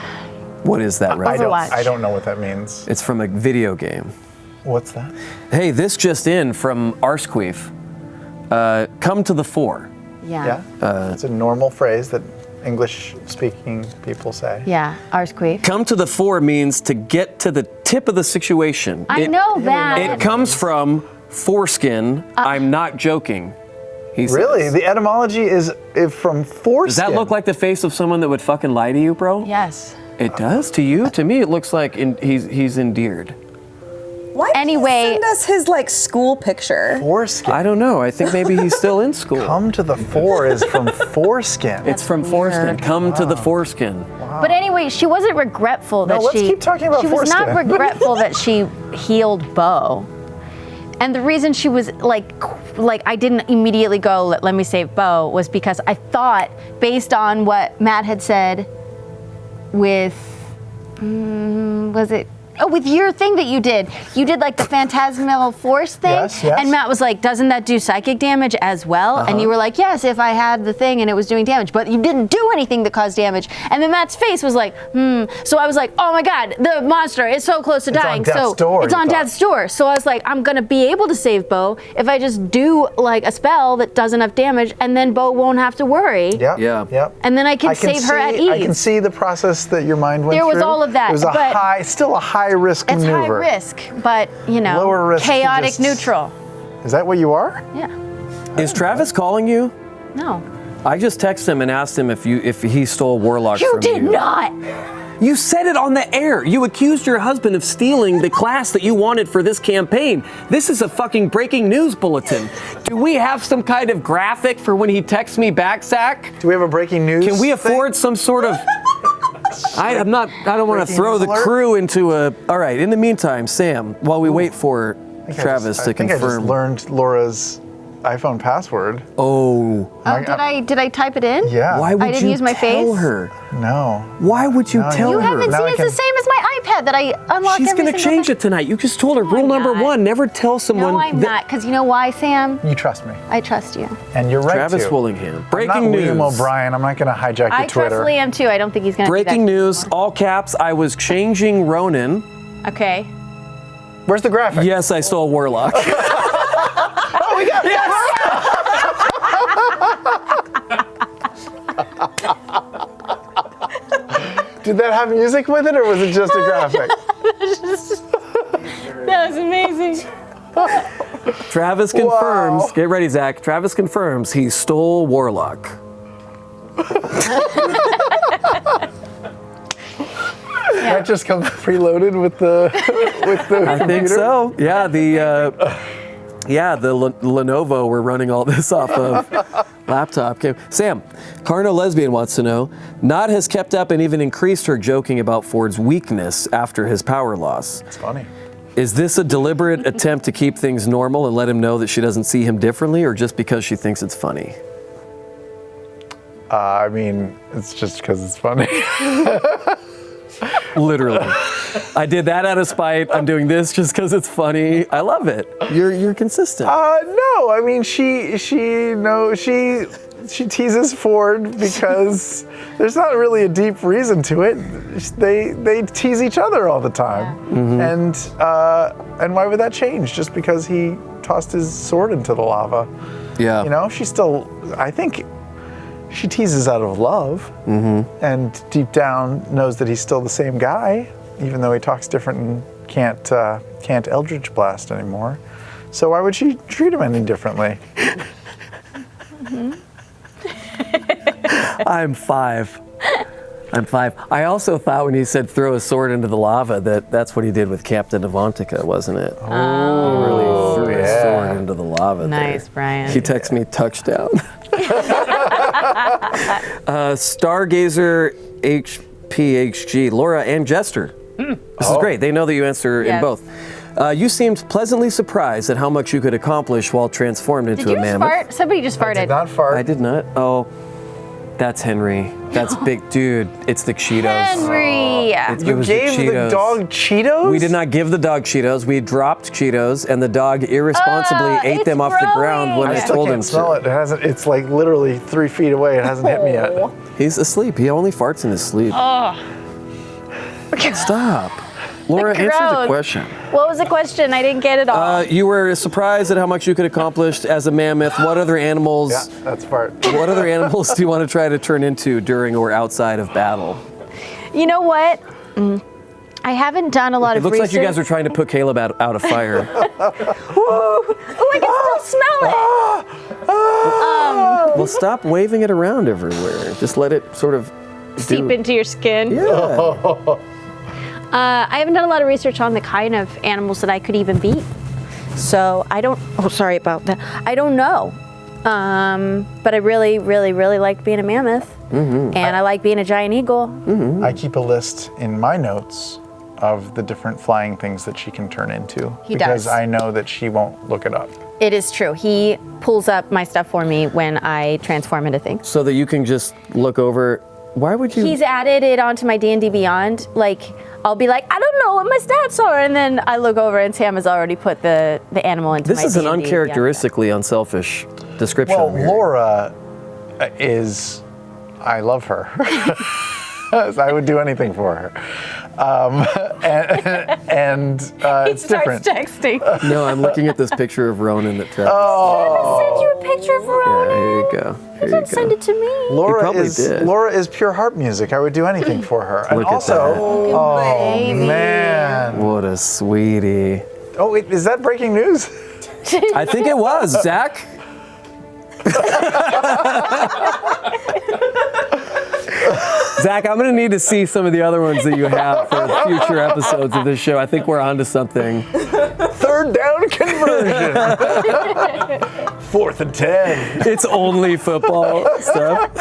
What is that reference? Overwatch. I don't know what that means. It's from a video game. What's that? Hey, this just in from Arsqueef. Come to the fore. Yeah. It's a normal phrase that English-speaking people say. Yeah, Arsqueef. Come to the fore means to get to the tip of the situation. I know that. It comes from foreskin. I'm not joking. He says. Really? The etymology is from foreskin. Does that look like the face of someone that would fucking lie to you, bro? Yes. It does to you? To me, it looks like he's endeared. Why did Anyway- he send us his like school picture? foreskin? I don't know. I think maybe he's still in school. Come to the fore is from foreskin. It's from foreskin. weird. Come to the foreskin. But ananyway, she wasn't regretful that let's she. keep talking about She was not foreskin. regretful that she healed Bo. And the reason she was like I didn't immediately go, let me save Bo, was because I thought, based on what Matt had said with, was it? Oh, with your thing that you did like the phantasmal force thing. Yes, yes. And Matt was like, doesn't that do psychic damage as well? And you were like, yes, if I had the thing and it was doing damage, but you didn't do anything that caused damage. And then Matt's face was like, So I was like, oh my God, the monster is so close to dying. on death's So door, it's you on thought. death's door. So I was like, I'm gonna be able to save Bo if I just do like a spell that does enough damage, and then Bo won't have to worry. Yep. Yeah. Yep. And then I can save her at I can ease. see the process that your mind went There through. was all of that, It was a but- still a high risk It's maneuver. high risk, but Lower risk to chaotic just- neutral. Is that what you are? Yeah. Is Travis calling you? No. I just texted him and asked him if he stole Warlock You from you. did not. You said it on the air. You accused your husband of stealing the class that you wanted for this campaign. This is a fucking breaking news bulletin. Do we have some kind of graphic for when he texts me back, Zach? Do we have a breaking news? Can we thing? afford some sort of... I don't want to Breaking throw news the alert? crew into a... All right, in the meantime, Sam, while we wait for Travis to I think I just confirm. learned Laura's iPhone password. Oh, Did I type it in? Yeah. why would I didn't you use my tell face? her? No. Why would you No, tell You her? haven't Now seen I it's can- the same as my iPad that I unlock She's every gonna single change time. it tonight. You just told her rule I'm number not. one: never tell someone. No, I'm that- not, because you know why, Sam? You trust me. I trust you. And you're right Travis to. Willingham. I'm Breaking not news. William O'Brien. I'm not going to hijack your I Twitter. trust Liam too. I don't think he's gonna Breaking do that. news, all caps. I was changing Ronin. Okay. Where's the graphic? Yes, I stole Warlock. Oh, we got Did that have music with it, or was it just a graphic? That was amazing. Travis confirms. Get ready, Zach. Travis confirms he stole Warlock. That just comes preloaded with the I think so. Yeah, the Lenovo we're running all this off of laptop. Okay. Sam, Carno Lesbian wants to know, Nod has kept up and even increased her joking about Ford's weakness after his power loss. It's funny. Is this a deliberate attempt to keep things normal and let him know that she doesn't see him differently, or just because she thinks it's funny? I mean, it's just because it's funny. Literally. I did that out of spite. I'm doing this just because it's funny. I love it. You're consistent. No, I mean she teases Ford because there's not really a deep reason to it. They tease each other all the time, and why would that change? Just because he tossed his sword into the lava? Yeah. You know, I think she teases out of love, and deep down knows that he's still the same guy, even though he talks different and can't Eldritch Blast anymore. So why would she treat him any differently? I'm five. I also thought when he said throw his sword into the lava that's what he did with Captain Avantika, wasn't it? Oh, he really threw his sword into the lava. Nice, there. Brian. He texted me touchdown. Stargazer HPHG, Laura and Jester. This is great. They know that you answer in Yes. both. You seemed pleasantly surprised at how much you could accomplish while transformed into Did you a just mammoth. fart? Somebody just farted. Did not fart. I did not. Oh, that's Henry. That's big dude. It's the Cheetos. Henry. It You was gave the Cheetos. dog Cheetos? We did not give the dog Cheetos. We dropped Cheetos, and the dog irresponsibly ate it's them off the ground when growing. I I still told him can't smell to. it. It hasn't. It's like literally 3 feet away. It hasn't hit me Oh. yet. He's asleep. He only farts in his sleep. Stop. Laura, answer the Gross. question. What was the question? I didn't get it all. You were surprised at how much you could accomplish as a mammoth. What other animals? Yeah, that's part. What other animals do you want to try to turn into during or outside of battle? You know what? I haven't done a lot It of looks research. like you guys are trying to put Caleb out of fire. Ooh, I can still smell it. Well, stop waving it around everywhere. Just let it sort of Seep into your skin. Yeah. I haven't done a lot of research on the kind of animals that I could even beat. So I don't, oh, sorry about that. I don't know. But I really, really, really like being a mammoth. And I like being a giant eagle. I keep a list in my notes of the different flying things that she can turn into. He because does. I know that she won't look it up. It is true. He pulls up my stuff for me when I transform into things. So that you can just look over. Why would you? He's added it onto my D&D Beyond. Like, I'll be like, I don't know what my stats are. And then I look over and Sam has already put the animal into my This is an D&D Beyond. uncharacteristically unselfish description. Well, of your- Laura is, I love her. So I would do anything for her. And He it's different. starts texting. No, I'm looking at this picture of Ronan that Travis. Send you a picture of Yeah, Ronan. here you go. Here you Don't send go. it to me. probably did. Laura is pure harp music. I would do anything for her. And Look at also, that. oh man. What a sweetie. Oh, wait, is that breaking news? I think it was, Zach. Zach, I'm gonna need to see some of the other ones that you have for future episodes of this show. I think we're onto something. Third down conversion. 4th and 10. It's only football stuff.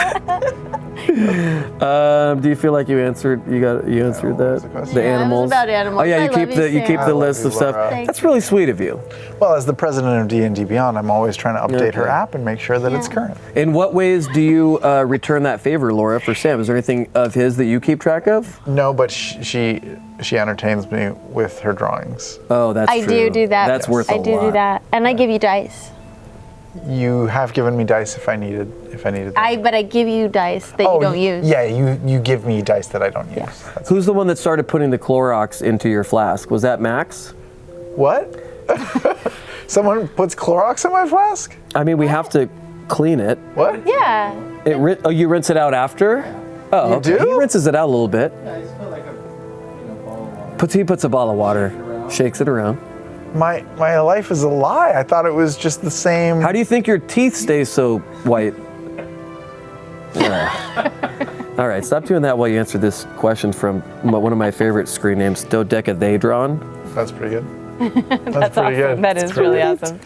Do you feel like you answered? You answered was the that. question? The Yeah, it was animals. about animals. Oh yeah, I you love keep you, the you Sam. keep I the love list you, of stuff. Laura. Thank That's really sweet of you. Well, as the president of D&D Beyond, I'm always trying to update her Okay. app and make sure that it's current. In what ways do you return that favor, Laura, for Sam? Is there anything of his that you keep track of? No, but she entertains me with her drawings. Oh, that's I true. do that. That's worth a I lot. do that. And I give you dice. You have given me dice if I needed them. But I give you dice that you don't use. Yeah, you give me dice that I don't use. That's Who's the one that started putting the Clorox into your flask? Was that Max? what? Someone puts Clorox in my flask? I mean, we have to clean it. What? Yeah. You rinse it out after? Oh, You okay. do? He rinses it out a little bit. He puts a bottle of water, shakes it around. My life is a lie. I thought it was just the same. How do you think your teeth stay so white? Yeah. All right, stop doing that while you answer this question from one of my favorite screen names, Dodecahedron. That's pretty good. That's pretty good. That is really awesome.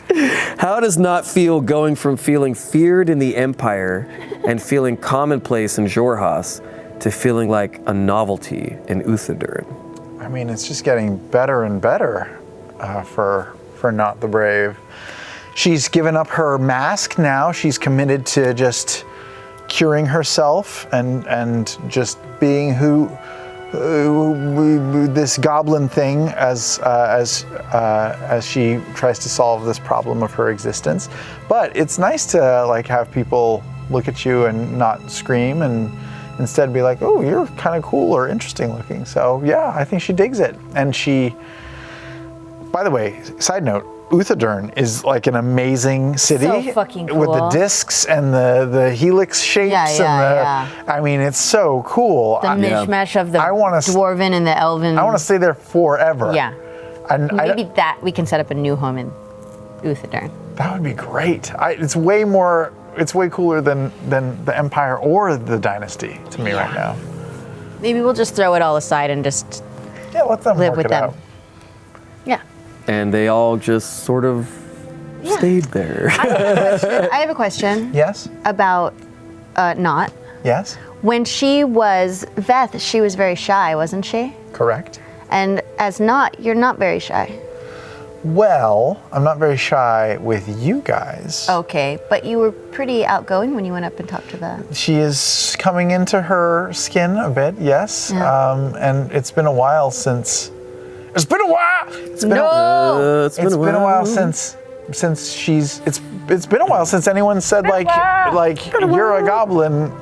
How does not feel going from feeling feared in the Empire and feeling commonplace in Xhorhas to feeling like a novelty in Uthodurn? I mean, it's just getting better and better for Not the Brave. She's given up her mask now. She's committed to just curing herself and just being who this goblin thing as she tries to solve this problem of her existence. But it's nice to like have people look at you and not scream and instead be like, oh, you're kind of cool or interesting looking. So yeah, I think she digs it. And she, by the way, side note, Uthodurn is like an amazing city So fucking with the cool. discs and the helix shapes Yeah. I mean, it's so cool. The mishmash of the I wanna dwarven and the elven. I want to stay there forever. Yeah. And Maybe that we can set up a new home in Uthodurn. that would be great. It's way cooler than the Empire or the Dynasty to me right now. Maybe we'll just throw it all aside and just Yeah, let them live work with it them. out. Yeah. And they all just sort of stayed there. I have a question Yes? about Not. Yes? When she was Veth, she was very shy, wasn't she? Correct. And as Not, you're not very shy. Well, I'm not very shy with you guys. Okay, but you were pretty outgoing when you went up and talked to the. She is coming into her skin a bit, yes. Yeah. And it's been a while since. It's been a while. It's been It's It's been a while since she's. It's been a while since anyone said like you're a goblin.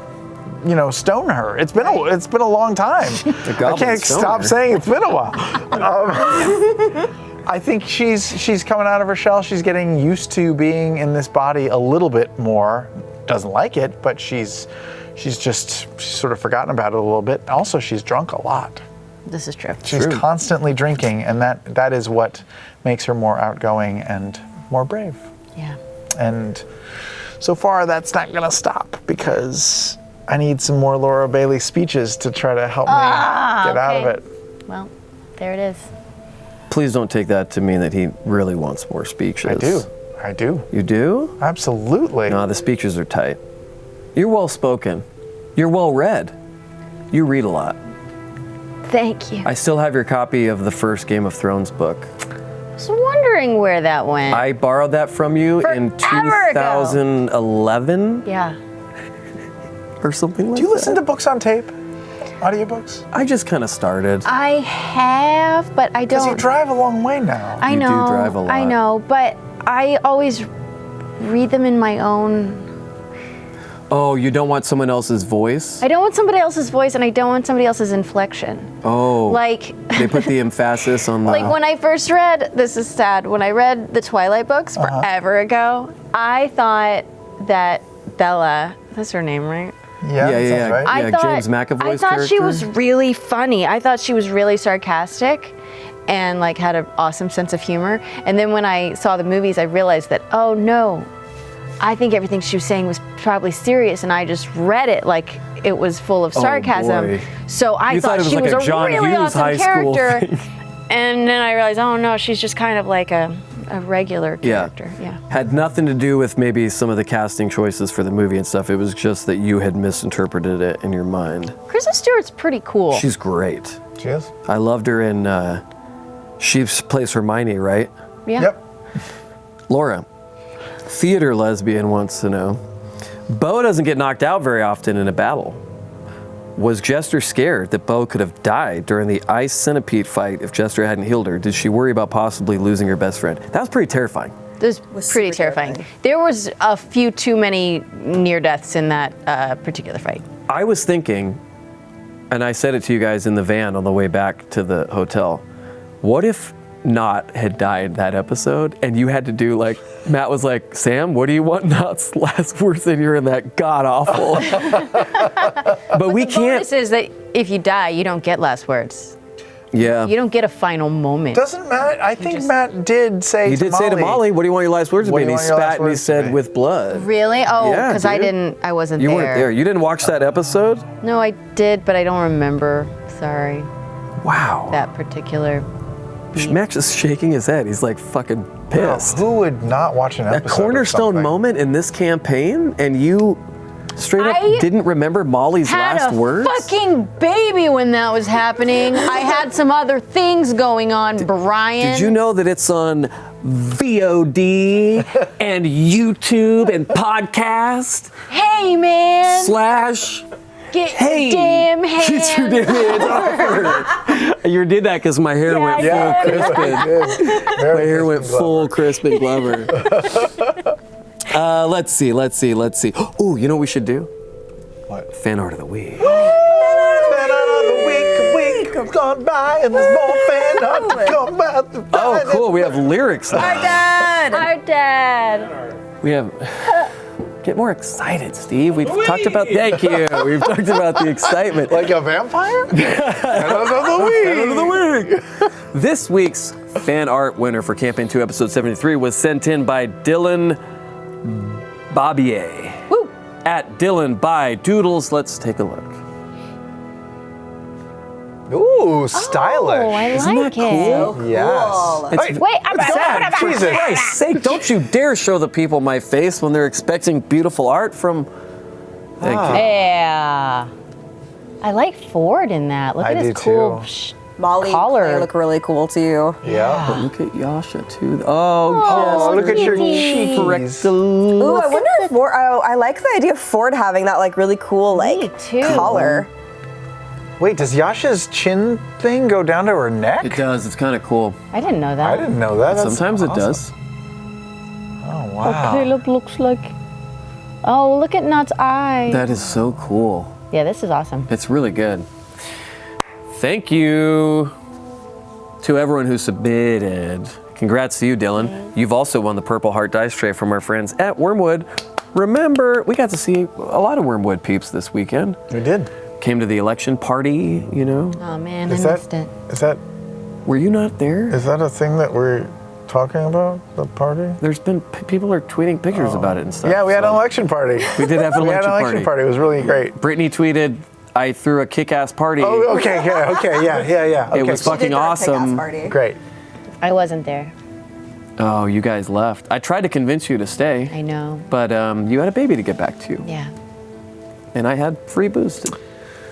stone her. It's been a long time. I goblin can't stone stop her. saying it's been a while. I think she's coming out of her shell. She's getting used to being in this body a little bit more. Doesn't like it, but she's sort of forgotten about it a little bit. Also, she's drunk a lot. This is true. She's constantly drinking, and that is what makes her more outgoing and more brave. Yeah. And so far, that's not going to stop because I need some more Laura Bailey speeches to try to help me get out of it. Well, there it is. Please don't take that to mean that he really wants more speeches. I do. You do? Absolutely. No, the speeches are tight. You're well spoken. You're well read. You read a lot. Thank you. I still have your copy of the first Game of Thrones book. I was wondering where that went. I borrowed that from you in Forever ago. 2011 Yeah. or something like that. Do you listen to books on tape? Audiobooks? I just kind of started. I have, but I Because don't. you drive a long way now. I You do know. drive a lot. I know, but I always read them in my own. Oh, you don't want someone else's voice? I don't want somebody else's voice, and I don't want somebody else's inflection. Oh. Like, They put the emphasis on the... like when I first read, this is sad, when I read the Twilight books forever ago, I thought that Bella, that's her name, right? Yeah, that sounds right. I thought, James McAvoy's I thought she character. was really funny. I thought she was really sarcastic and like had an awesome sense of humor. And then when I saw the movies, I realized that, oh no, I think everything she was saying was probably serious, and I just read it like it was full of sarcasm. boy. So I You thought it was she like was a a John really Hughes awesome high school character. thing. And then I realized, oh no, she's just kind of like a regular character. Yeah. Had nothing to do with maybe some of the casting choices for the movie and stuff. It was just that you had misinterpreted it in your mind. Kristen Stewart's pretty cool. She's great. She is? I loved her in, she plays Hermione, right? yeah. Yep. Laura, theater lesbian wants to know, Bo doesn't get knocked out very often in a battle. Was Jester scared that Bo could have died during the ice centipede fight if Jester hadn't healed her? Did she worry about possibly losing her best friend? That was pretty terrifying. This was pretty super terrifying. There was a few too many near deaths in that particular fight. I was thinking, and I said it to you guys in the van on the way back to the hotel, what if Not had died that episode and you had to do like, Matt was like, Sam, what do you want Not's last words? And you're in that god awful. But we can't. Bonus is that if you die, you don't get last words. Yeah. You don't get a final moment. Doesn't Matt? I think Matt did say He to did Molly. say to Molly, what do you want your last words to What be? do And you he want your last spat and he words to said, be? with blood. Really? Oh, Yeah, because I wasn't You there. weren't there. You didn't watch that episode? No, I did, but I don't remember. Sorry. Wow. That particular. Max is shaking his head. He's like fucking pissed. Who would not watch an A episode? cornerstone of something? moment in this campaign, and you straight up I didn't remember Molly's Had last a words? fucking baby when that was happening. I had some other things going on, Brian. Did you know that it's on VOD and YouTube and podcast Hey, man. / Get hey. your damn Get your hands. damn hands off her. You did that because my hair went I full did. Crispin. My hair went full Crispin Glover. Let's see. Oh, you know what we should do? What? Fan art of the week. A week have gone by and there's more fan art to come by. Oh, cool. We have lyrics now. Our dad. We have. Get more excited, Steve. We've talked about. Thank you. We've talked about the excitement. Like a vampire? Fan art of the week. This week's fan art winner for Campaign 2, Episode 73 was sent in by Dylan Bobier. Woo. At Dylan by Doodles. Let's take a look. Ooh, stylish. Oh, I Isn't like that cool? it. Yes. It's Wait, sad. For Jesus. Christ's sake, don't you dare show the people my face when they're expecting beautiful art from. Thank you. Yeah. I like Ford in that. Look I at his do cool too. Molly and collar. Clay look really cool too. Yeah. Look at Yasha too. Oh, Oh, look at your Kitty. cheekies. Ooh, I wonder if Ford. Oh, I like the idea of Ford having that like really cool like too. collar. Wait, does Yasha's chin thing go down to her neck? It does. It's kind of cool. I didn't know that. I didn't know that. That's Sometimes it awesome. does. Oh, Oh, wow. Caleb looks like. Oh, look at Not's eye. That is so cool. Yeah, this is awesome. It's really good. Thank you to everyone who submitted. Congrats to you, Dylan. You've also won the Purple Heart Dice Tray from our friends at Wormwood. Remember, we got to see a lot of Wormwood peeps this weekend. We did. Came to the election party, you know. Oh man, Is I missed it. Were you not there? Is that a thing that we're talking about, the party? There's been, people are tweeting pictures about it and stuff. Yeah, we had an so- election party. We did have an We had election an election party. party. It was really great. Brittany tweeted, I threw a kick-ass party. Oh, okay, yeah, okay, yeah. Okay. It was fucking awesome. Great. I wasn't there. Oh, you guys left. I tried to convince you to stay, I know. but you had a baby to get back to. Yeah. And I had free booze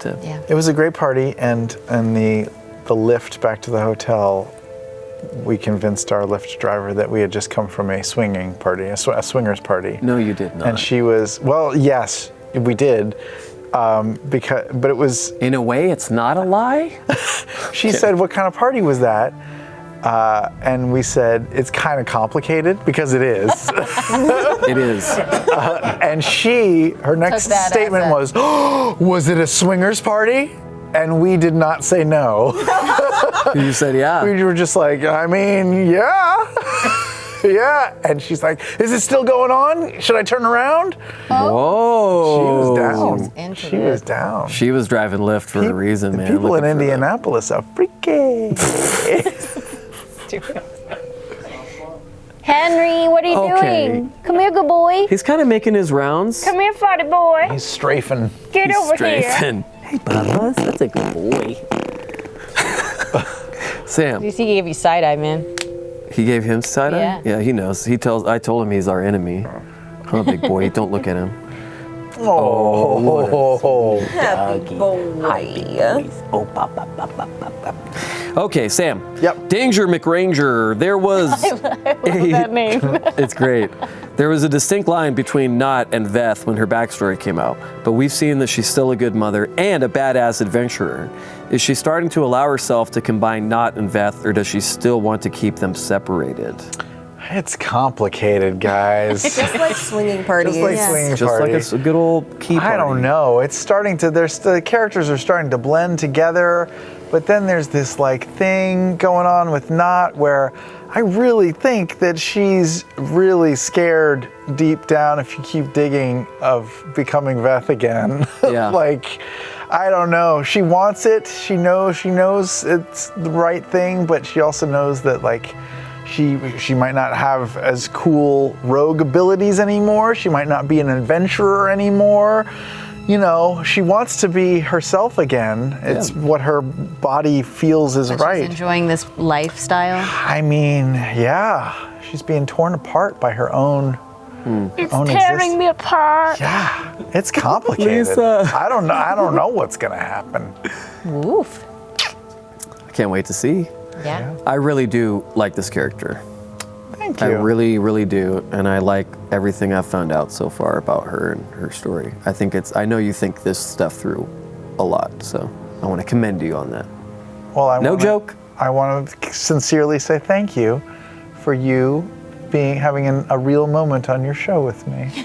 to Yeah. It was a great party, and the lift back to the hotel, we convinced our Lyft driver that we had just come from a swinging party, a swingers party. No, you did not. And she was, well, yes, we did, but it was. In a way, it's not a lie. She said, "What kind of party was that?" And we said, "It's kind of complicated because it is." It is. And her next Took that statement as was, "Oh, was it a swingers party?" And we did not say no. You said, yeah. We were just like, I mean, yeah. Yeah. And she's like, is it still going on? Should I turn around? Whoa. She was down. into She was down. She was driving Lyft for a reason, The man. people in Looking for Indianapolis are freaky. Henry, what are you Okay. doing? Come here, good boy. He's kind of making his rounds. Come here, fatty boy. He's strafing. Get over here. Strafing. Hey, Bubba, that's a good boy. Sam, He gave you side eye, man. he gave him side eye? Yeah. Yeah, he knows. I told him he's our enemy. Huh, big boy, don't look at him. Oh. Okay, Sam. Yep. Danger McRanger. There was That name. It's great. There was a distinct line between Not and Veth when her backstory came out, but we've seen that she's still a good mother and a badass adventurer. Is she starting to allow herself to combine Not and Veth, or does she still want to keep them separated? It's complicated, guys. Just like swinging parties. Just like swinging Just party. like a good old key party. I don't know. It's starting to. The characters are starting to blend together, but then there's this like thing going on with Not where I really think that she's really scared deep down, if you keep digging, of becoming Veth again. Yeah. Like, I don't know. She wants it. She knows it's the right thing, but she also knows that like she might not have as cool rogue abilities anymore. She might not be an adventurer anymore. You know, she wants to be herself again. It's what her body feels is right. She's enjoying this lifestyle. I mean, yeah, she's being torn apart by her own. It's own tearing exist- me apart. Yeah, it's complicated. Lisa. I don't know what's gonna happen. Woof. I can't wait to see. Yeah. I really do like this character. Thank you. I really, really do, and I like everything I've found out so far about her and her story. I know you think this stuff through a lot, so I want to commend you on that. Well, No joke. I want to sincerely say thank you for you having a real moment on your show with me.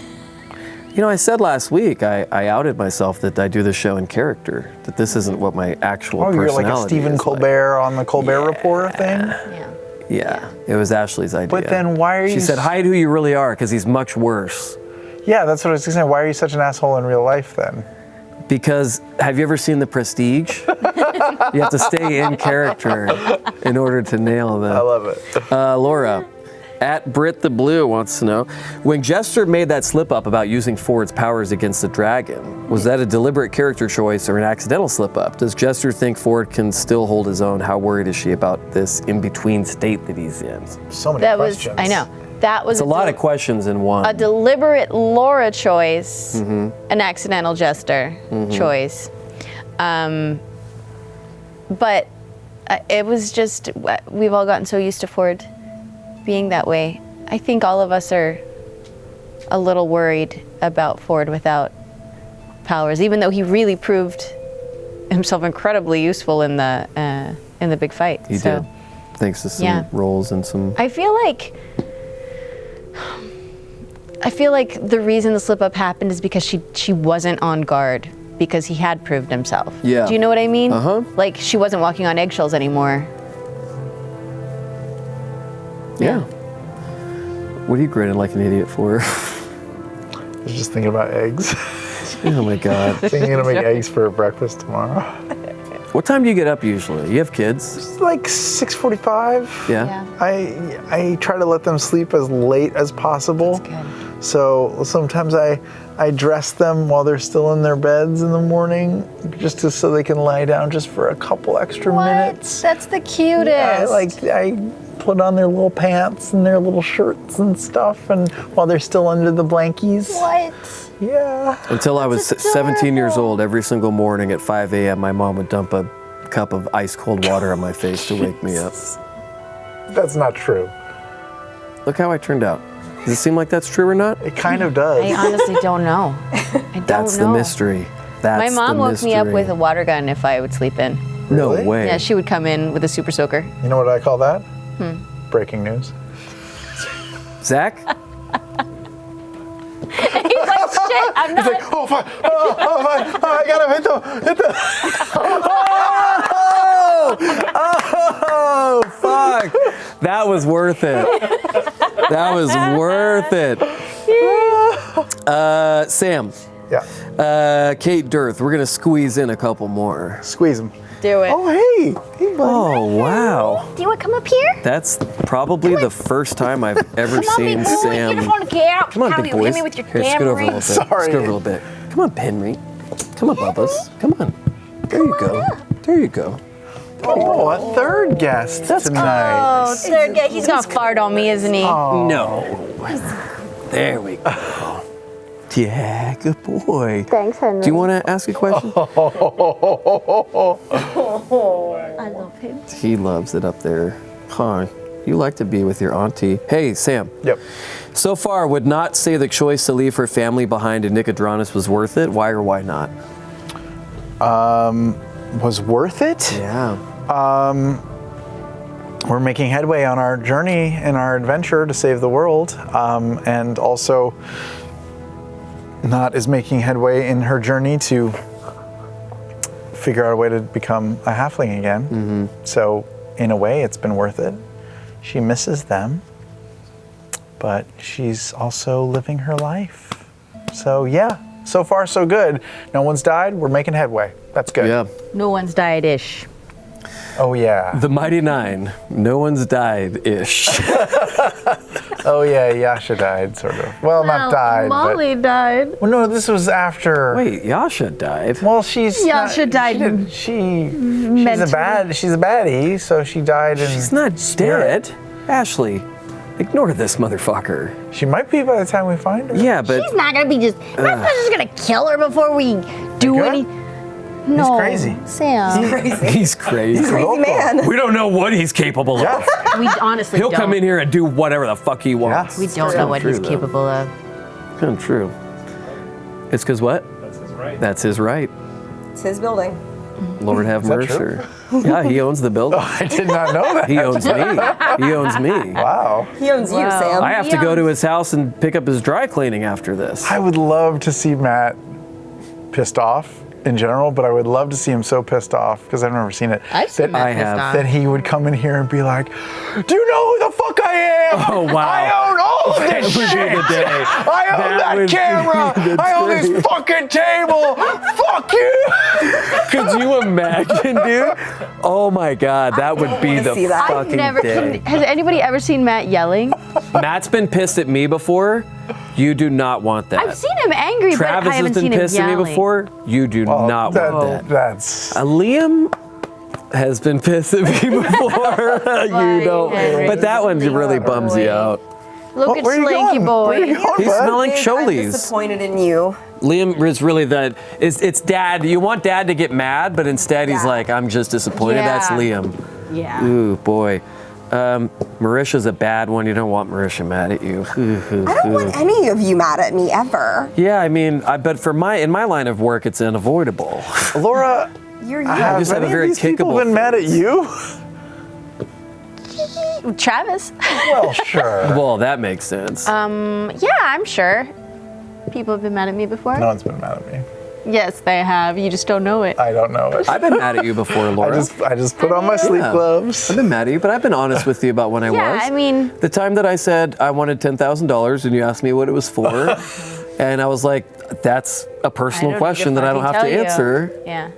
You know, I said last week, I outed myself that I do this show in character, that this isn't what my actual Oh, personality you're like a Stephen is Colbert on the Colbert Report thing? Yeah. Yeah, it was Ashley's idea. But then why are She you said, hide who you really are, because he's much worse. Yeah, that's what I was saying. Why are you such an asshole in real life then? Because, have you ever seen The Prestige? You have to stay in character in order to nail them. I love it. Laura, at Brit the Blue wants to know, when Jester made that slip up about using Ford's powers against the dragon, was that a deliberate character choice or an accidental slip up? Does Jester think Ford can still hold his own? How worried is she about this in-between state that he's in? So many That questions. was, I know. That was It's a lot of questions in one. a deliberate Laura choice, an accidental Jester choice. But it was just, we've all gotten so used to Ford being that way. I think all of us are a little worried about Ford without powers, even though he really proved himself incredibly useful in the big fight. He did, thanks to some roles and some... I feel like the reason the slip up happened is because she wasn't on guard because he had proved himself. Yeah. Do you know what I mean? Uh-huh. Like she wasn't walking on eggshells anymore. Yeah. What are you grinning like an idiot for? I was just thinking about eggs. Oh my God. Thinking to make eggs for breakfast tomorrow. What time do you get up usually? You have kids? It's like 6:45. Yeah. I try to let them sleep as late as possible. That's good. So sometimes I dress them while they're still in their beds in the morning, just so they can lie down just for a couple extra minutes. That's the cutest. I put on their little pants and their little shirts and stuff, and while they're still under the blankies. What? Yeah. Until I was 17 years old, every single morning at 5 a.m., my mom would dump a cup of ice cold water on my face to wake me up. That's not true. Look how I turned out. Does it seem like that's true or not? It kind of does. I honestly don't know. I don't That's know. the mystery. That's My mom the woke me up mystery. with a water gun if I would sleep in. No Really? way. Yeah, she would come in with a super soaker. You know what I call that? Breaking news. Zach? He's like, shit, I'm not. Oh, fuck. Oh, fuck. Oh, I gotta hit the. Oh, fuck. That was worth it. That was worth it. Sam, Kate Dirth, we're going to squeeze in a couple more. Squeeze them. Do it. Oh, hey. Hey, buddy. Oh, wow. Do you want to come up here? That's probably the first time I've ever seen Sam. You just want to get out. Come on, How big you boys. hit me with your Here, scoot over a camera. little bit. Sorry. Scoot over a little bit. Come on, Henry. Come on, Bubba's. Come on. There you go. There you go. Oh, a third guest tonight. Oh, third guy. He's gonna fart on me, isn't he? No. There we go. Yeah, good boy. Thanks, Henry. Do you want to ask a question? I love him. He loves it up there. Huh. You like to be with your auntie. Hey, Sam. Yep. So far, would not say the choice to leave her family behind in Nicodranus was worth it. Why or why not? Was worth it? Yeah. We're making headway on our journey and our adventure to save the world, and also Not is making headway in her journey to figure out a way to become a halfling again. So in a way, it's been worth it. She misses them, but she's also living her life. So yeah, so far so good. No one's died, we're making headway. That's good. Yeah. No one's died-ish. Oh yeah. The Mighty Nine. No one's died-ish. Oh yeah, Yasha died, sort of. Well, not died, Molly died. but... Well, no, this was after... Wait, Yasha died? Well, she's Yasha not, died she's mentally. she's a baddie, so she died in She's not spirit. dead. Ashley, ignore this motherfucker. She might be by the time we find her. Yeah, but He's not gonna be just. We're not just gonna kill her before we do Good? any. He's No, crazy. Sam. he's crazy. Crazy man. We don't know what he's capable of. We honestly He'll don't. come in here and do whatever the fuck he wants. We don't know what he's capable of. Kind of true. It's because what? That's his right. That's his right. It's his building. Lord have that mercy. Yeah, he owns the building. I did not know that. He owns me. He owns me. Wow. He owns you, Wow. Sam. I have to go to his house and pick up his dry cleaning after this. I would love to see Matt pissed off in general, but I would love to see him so pissed off, because I've never seen it. I've seen that, I have. that he would come in here and be like, "Do you know who the fuck I am? Oh, wow. I own all of That this would be shit. the day. I own That that would be camera. the I own day. this fucking table. Fuck you." Could you imagine, dude? Oh my God, that would be the see that. fucking I've never. day. Has anybody ever seen Matt yelling? Matt's been pissed at me before. You do not want that. I've seen him angry, Travis but I has haven't been seen him pissed at yelling. me before. You do not want that. That's Liam has been pissed at me before. You don't. Henry. But that one really bums you out. Look at where are you Slinky going? Boy. Where are you going, He's bud? smelling I'm Choli's. disappointed in you. Liam is really that. It's dad. You want dad to get mad, but instead he's Yeah. like, I'm just disappointed. Yeah. That's Liam. Yeah. Ooh, boy. Marisha's a bad one. You don't want Marisha mad at you. I don't want any of you mad at me ever. Yeah, I mean, but in my line of work, it's unavoidable. Laura. You're you. Have just have a any very of these people kickable been mad at you? Travis. Well, sure. Well, that makes sense. Yeah, I'm sure. People have been mad at me before. No one's been mad at me. Yes, they have. You just don't know it. I don't know it. I've been mad at you before, Laura. I just put on my sleep Yeah. gloves. I've been mad at you, but I've been honest with you about when I was. Yeah, I mean- the time that I said I wanted $10,000 and you asked me what it was for, and I was like, that's a personal question that I don't have to answer. Yeah,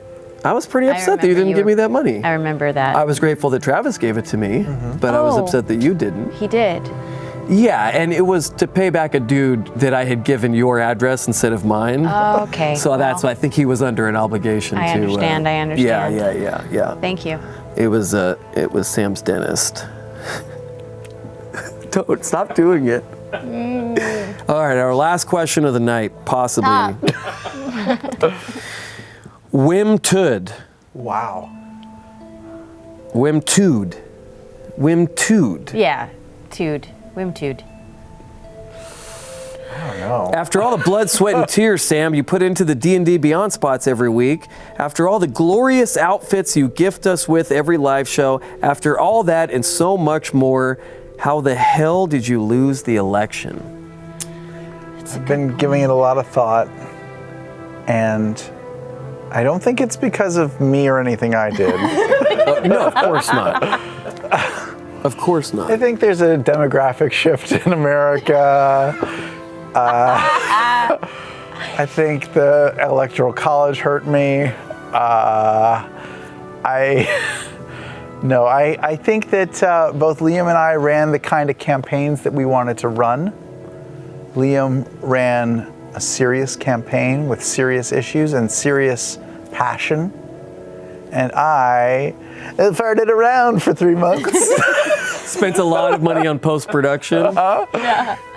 I was pretty upset that you remember didn't you give me were- that money. I remember that. I was grateful that Travis gave it to me, but I was Oh. upset that you didn't. He did. Yeah, and it was to pay back a dude that I had given your address instead of mine. Oh, okay. So that's why I think he was under an obligation I to. understand, I understand. Yeah. Thank you. It was Sam's dentist. Don't stop doing it. All right, our last question of the night, possibly. Wimtud. Wow. Wimtud. Yeah, Tude. Wimtude. I don't know. After all the blood, sweat, and tears, Sam, you put into the D&D Beyond spots every week, after all the glorious outfits you gift us with every live show, after all that and so much more, how the hell did you lose the election? I've been giving it a lot of thought, and I don't think it's because of me or anything I did. No, of course not. Of course not. I think there's a demographic shift in America. I think the Electoral College hurt me. I think that both Liam and I ran the kind of campaigns that we wanted to run. Liam ran a serious campaign with serious issues and serious passion. And I farted around for 3 months. Spent a lot of money on post-production.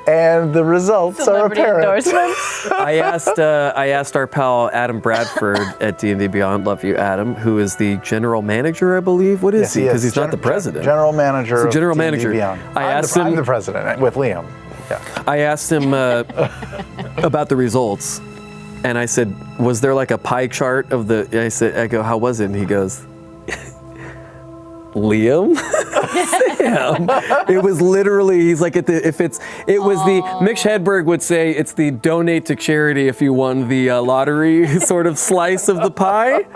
And the results are apparent. I asked our pal Adam Bradford at D&D Beyond, love you, Adam, who is the general manager, I believe. What is Yes, he? he Because is. he's not the president. General manager. He's the of general D&D manager. Beyond. I'm I'm the president with Liam. Yeah. I asked him about the results, and I said, "Was there like a pie chart of the?" I go, "How was it?" And he goes, "Liam, Sam." It was literally. He's like, it was the Mitch Hedberg would say it's the donate to charity if you won the lottery sort of slice of the pie.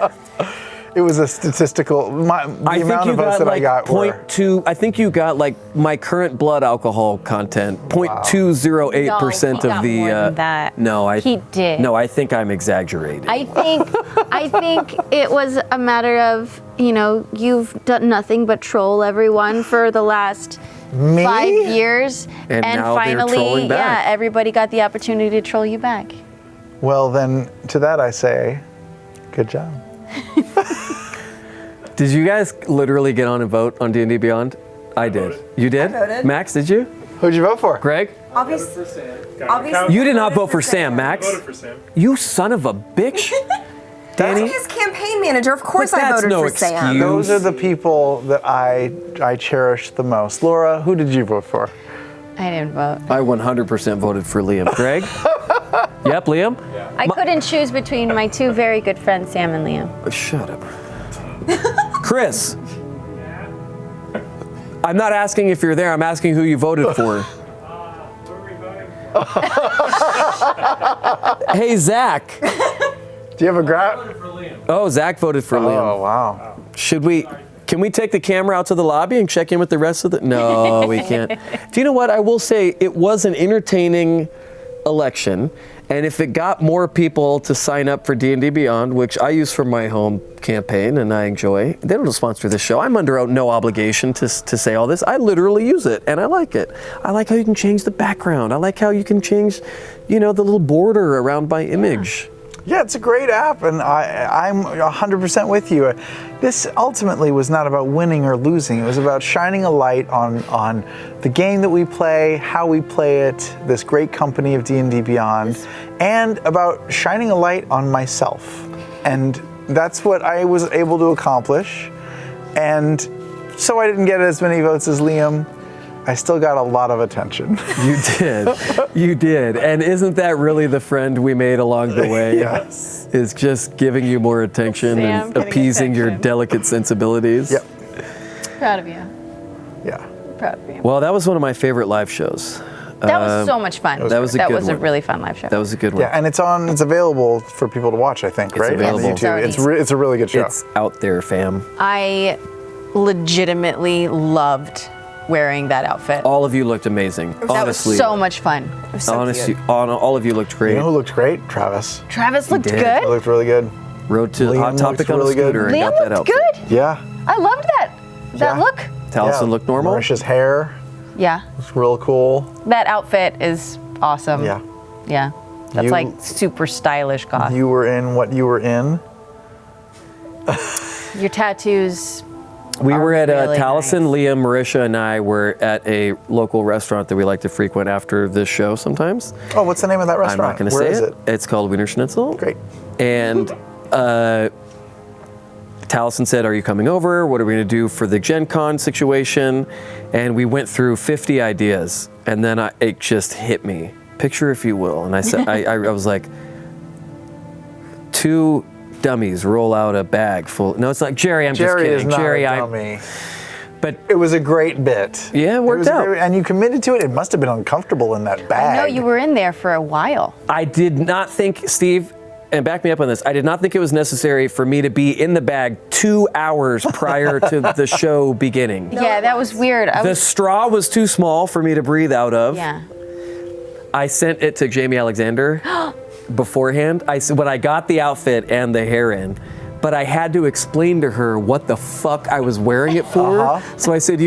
It was a statistical. The amount of votes that I got were. 0.2. I think you got like my current blood alcohol content. 0.208% he of got the. more than that. No, He did. No, I think I'm exaggerating. I think it was a matter of, you've done nothing but troll everyone for the last Me? 5 years. And now they're finally, trolling back. everybody got the opportunity to troll you back. Well, then to that I say, good job. Did you guys literally get on and vote on D&D Beyond? I did. You did? I voted. Max, did you? Who'd you vote for? Greg? Obviously, You did not vote for Sam, I Max. voted for Sam. You son of a bitch. Danny? his campaign manager. Of course, But I that's voted no for Sam. excuse. Those are the people that I cherish the most. Laura, who did you vote for? I didn't vote. I 100% voted for Liam. Greg? Yep, Liam? I couldn't choose between my two very good friends, Sam and Liam. Shut up. Chris? I'm not asking if you're there, I'm asking who you voted for. What are we voting? Hey, Zach. Do you have a graph? For Liam. Oh, Zach voted for Liam. Oh, wow. Can we take the camera out to the lobby and check in with the rest of the? No, we can't. Do you know what? I will say it was an entertaining election, and if it got more people to sign up for D&D Beyond, which I use for my home campaign and I enjoy, they don't sponsor this show. I'm under no obligation to say all this. I literally use it and I like it. I like how you can change the background. I like how you can change, the little border around my image. Yeah, it's a great app, and I'm 100% with you. This ultimately was not about winning or losing. It was about shining a light on the game that we play, how we play it, this great company of D&D Beyond, and about shining a light on myself. And that's what I was able to accomplish. And so I didn't get as many votes as Liam. I still got a lot of attention. You did. You did. And isn't that really the friend we made along the way? Yes. Is just giving you more attention Sam and getting appeasing your attention. delicate sensibilities. Yep. Proud of you. Yeah. Proud of you. Well, that was one of my favorite live shows. That was so much fun. That was a that good was a one. really fun live show. That was a good one. Yeah, and it's available for people to watch, I think, right? available. On YouTube. It's a really good show. It's out there, fam. I legitimately loved wearing that outfit. All of you looked amazing. That Honestly. was so much fun. Honestly, all of you looked great. You know who looked great? Travis. Travis looked did. He good. looked really good. Rode to Liam Hot Topic looked on a really good. scooter and Liam got that looked outfit. good. Yeah. I loved that Yeah. look. Taliesin looked normal. Marisha's hair Yeah, was real cool. that outfit is awesome. Yeah. Yeah, that's You- like super stylish goth. You were in what you were in. Your tattoos. We were at really Taliesin, nice. Liam, Marisha, and I were at a local restaurant that we like to frequent after this show sometimes. Oh, what's the name of that I'm restaurant? not going to Where say is it. It's called Wiener Schnitzel. Great. And Taliesin said, "Are you coming over? What are we going to do for the Gen Con situation?" And we went through 50 ideas, and then it just hit me. Picture, if you will. And I said, I was like, 2 dummies roll out a bag full. No, it's not Jerry. I'm just Jerry kidding. is not Jerry, a dummy. But It was a great bit. Yeah, it worked was out. and you committed to it. It must have been uncomfortable in that bag. I know you were in there for a while. I did not think, Steve, and back me up on this, I did not think it was necessary for me to be in the bag 2 hours prior to the show beginning. Yeah, that was weird. The straw was too small for me to breathe out of. Yeah. I sent it to Jamie Alexander beforehand. When I got the outfit and the hair in, but I had to explain to her what the fuck I was wearing it for. So I said,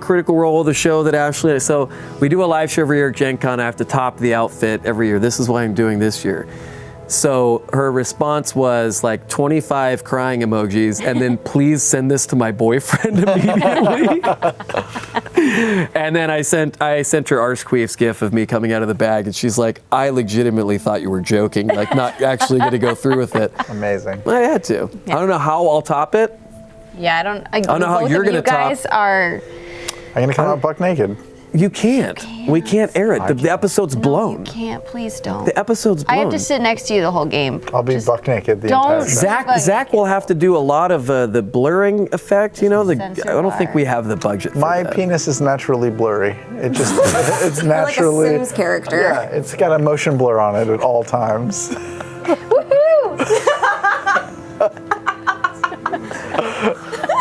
Critical Role, the show that Ashley, so we do a live show every year at Gen Con. I have to top the outfit every year. This is what I'm doing this year. So her response was like 25 crying emojis, and then please send this to my boyfriend immediately. And then I sent her Arsequeef's gif of me coming out of the bag, and she's like, I legitimately thought you were joking, like not actually going to go through with it. Amazing. I had to. Yeah. I don't know how I'll top it. Yeah, I don't know how both you're of gonna you guys are. I'm gonna come out buck naked. You can't. We can't air it. The episode's blown. You can't. Please don't. The episode's blown. I have to sit next to you the whole game. I'll be Just buck naked the don't- entire time. Zach will have to do a lot of the blurring effect. I censor don't think bar. we have the budget for My that. penis is naturally blurry. It just, it's Like a naturally. Sims character. Yeah, it's got a motion blur on it at all times.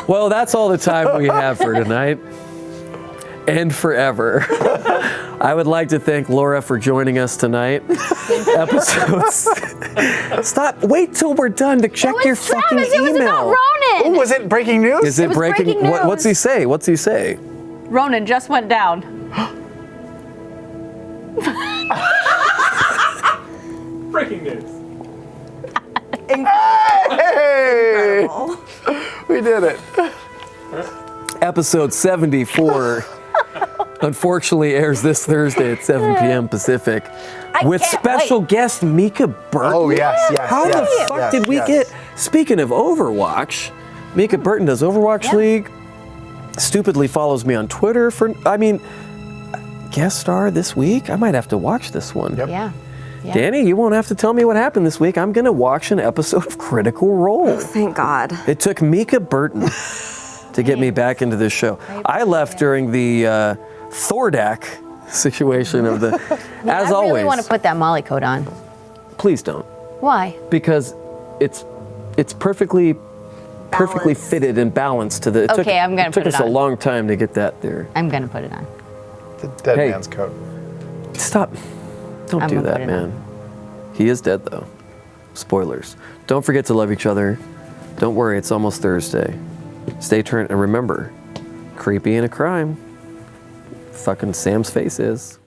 Well, that's all the time we have for tonight. And forever. I would like to thank Laura for joining us tonight. Episodes. Stop. Wait till we're done to check your fucking Travis, it was email. about Ronan. Oh, was it breaking news? Is it was breaking? breaking What's he news. say? What's he say? Ronan just went down. Breaking news. Hey! We did it. Episode 74 unfortunately airs this Thursday at 7 p.m. Pacific with can't special guest Mika Burton. Oh, yes, yes, How yes, the fuck yes, did we yes. get? Speaking of Overwatch, Mika Burton does Overwatch League. Stupidly follows me on Twitter guest star this week. I might have to watch this one. Yep. Yeah. Yeah. Danny, you won't have to tell me what happened this week. I'm going to watch an episode of Critical Role. Thank God. It took Mika Burton to get me back into this show. I left during the Thordak situation of the, as I always. really want to put that Molly coat on. Please don't, Why? because it's perfectly Balanced. fitted and balanced to the. Okay, I'm gonna It took put it us a on. long time to get that there. I'm gonna put it on. The dead Hey. man's coat. Stop! Don't I'm do gonna that, put it man. He is dead though. Spoilers. Don't forget to love each other. Don't worry, it's almost Thursday. Stay tuned and remember, creepy and a crime. Fucking Sam's face is.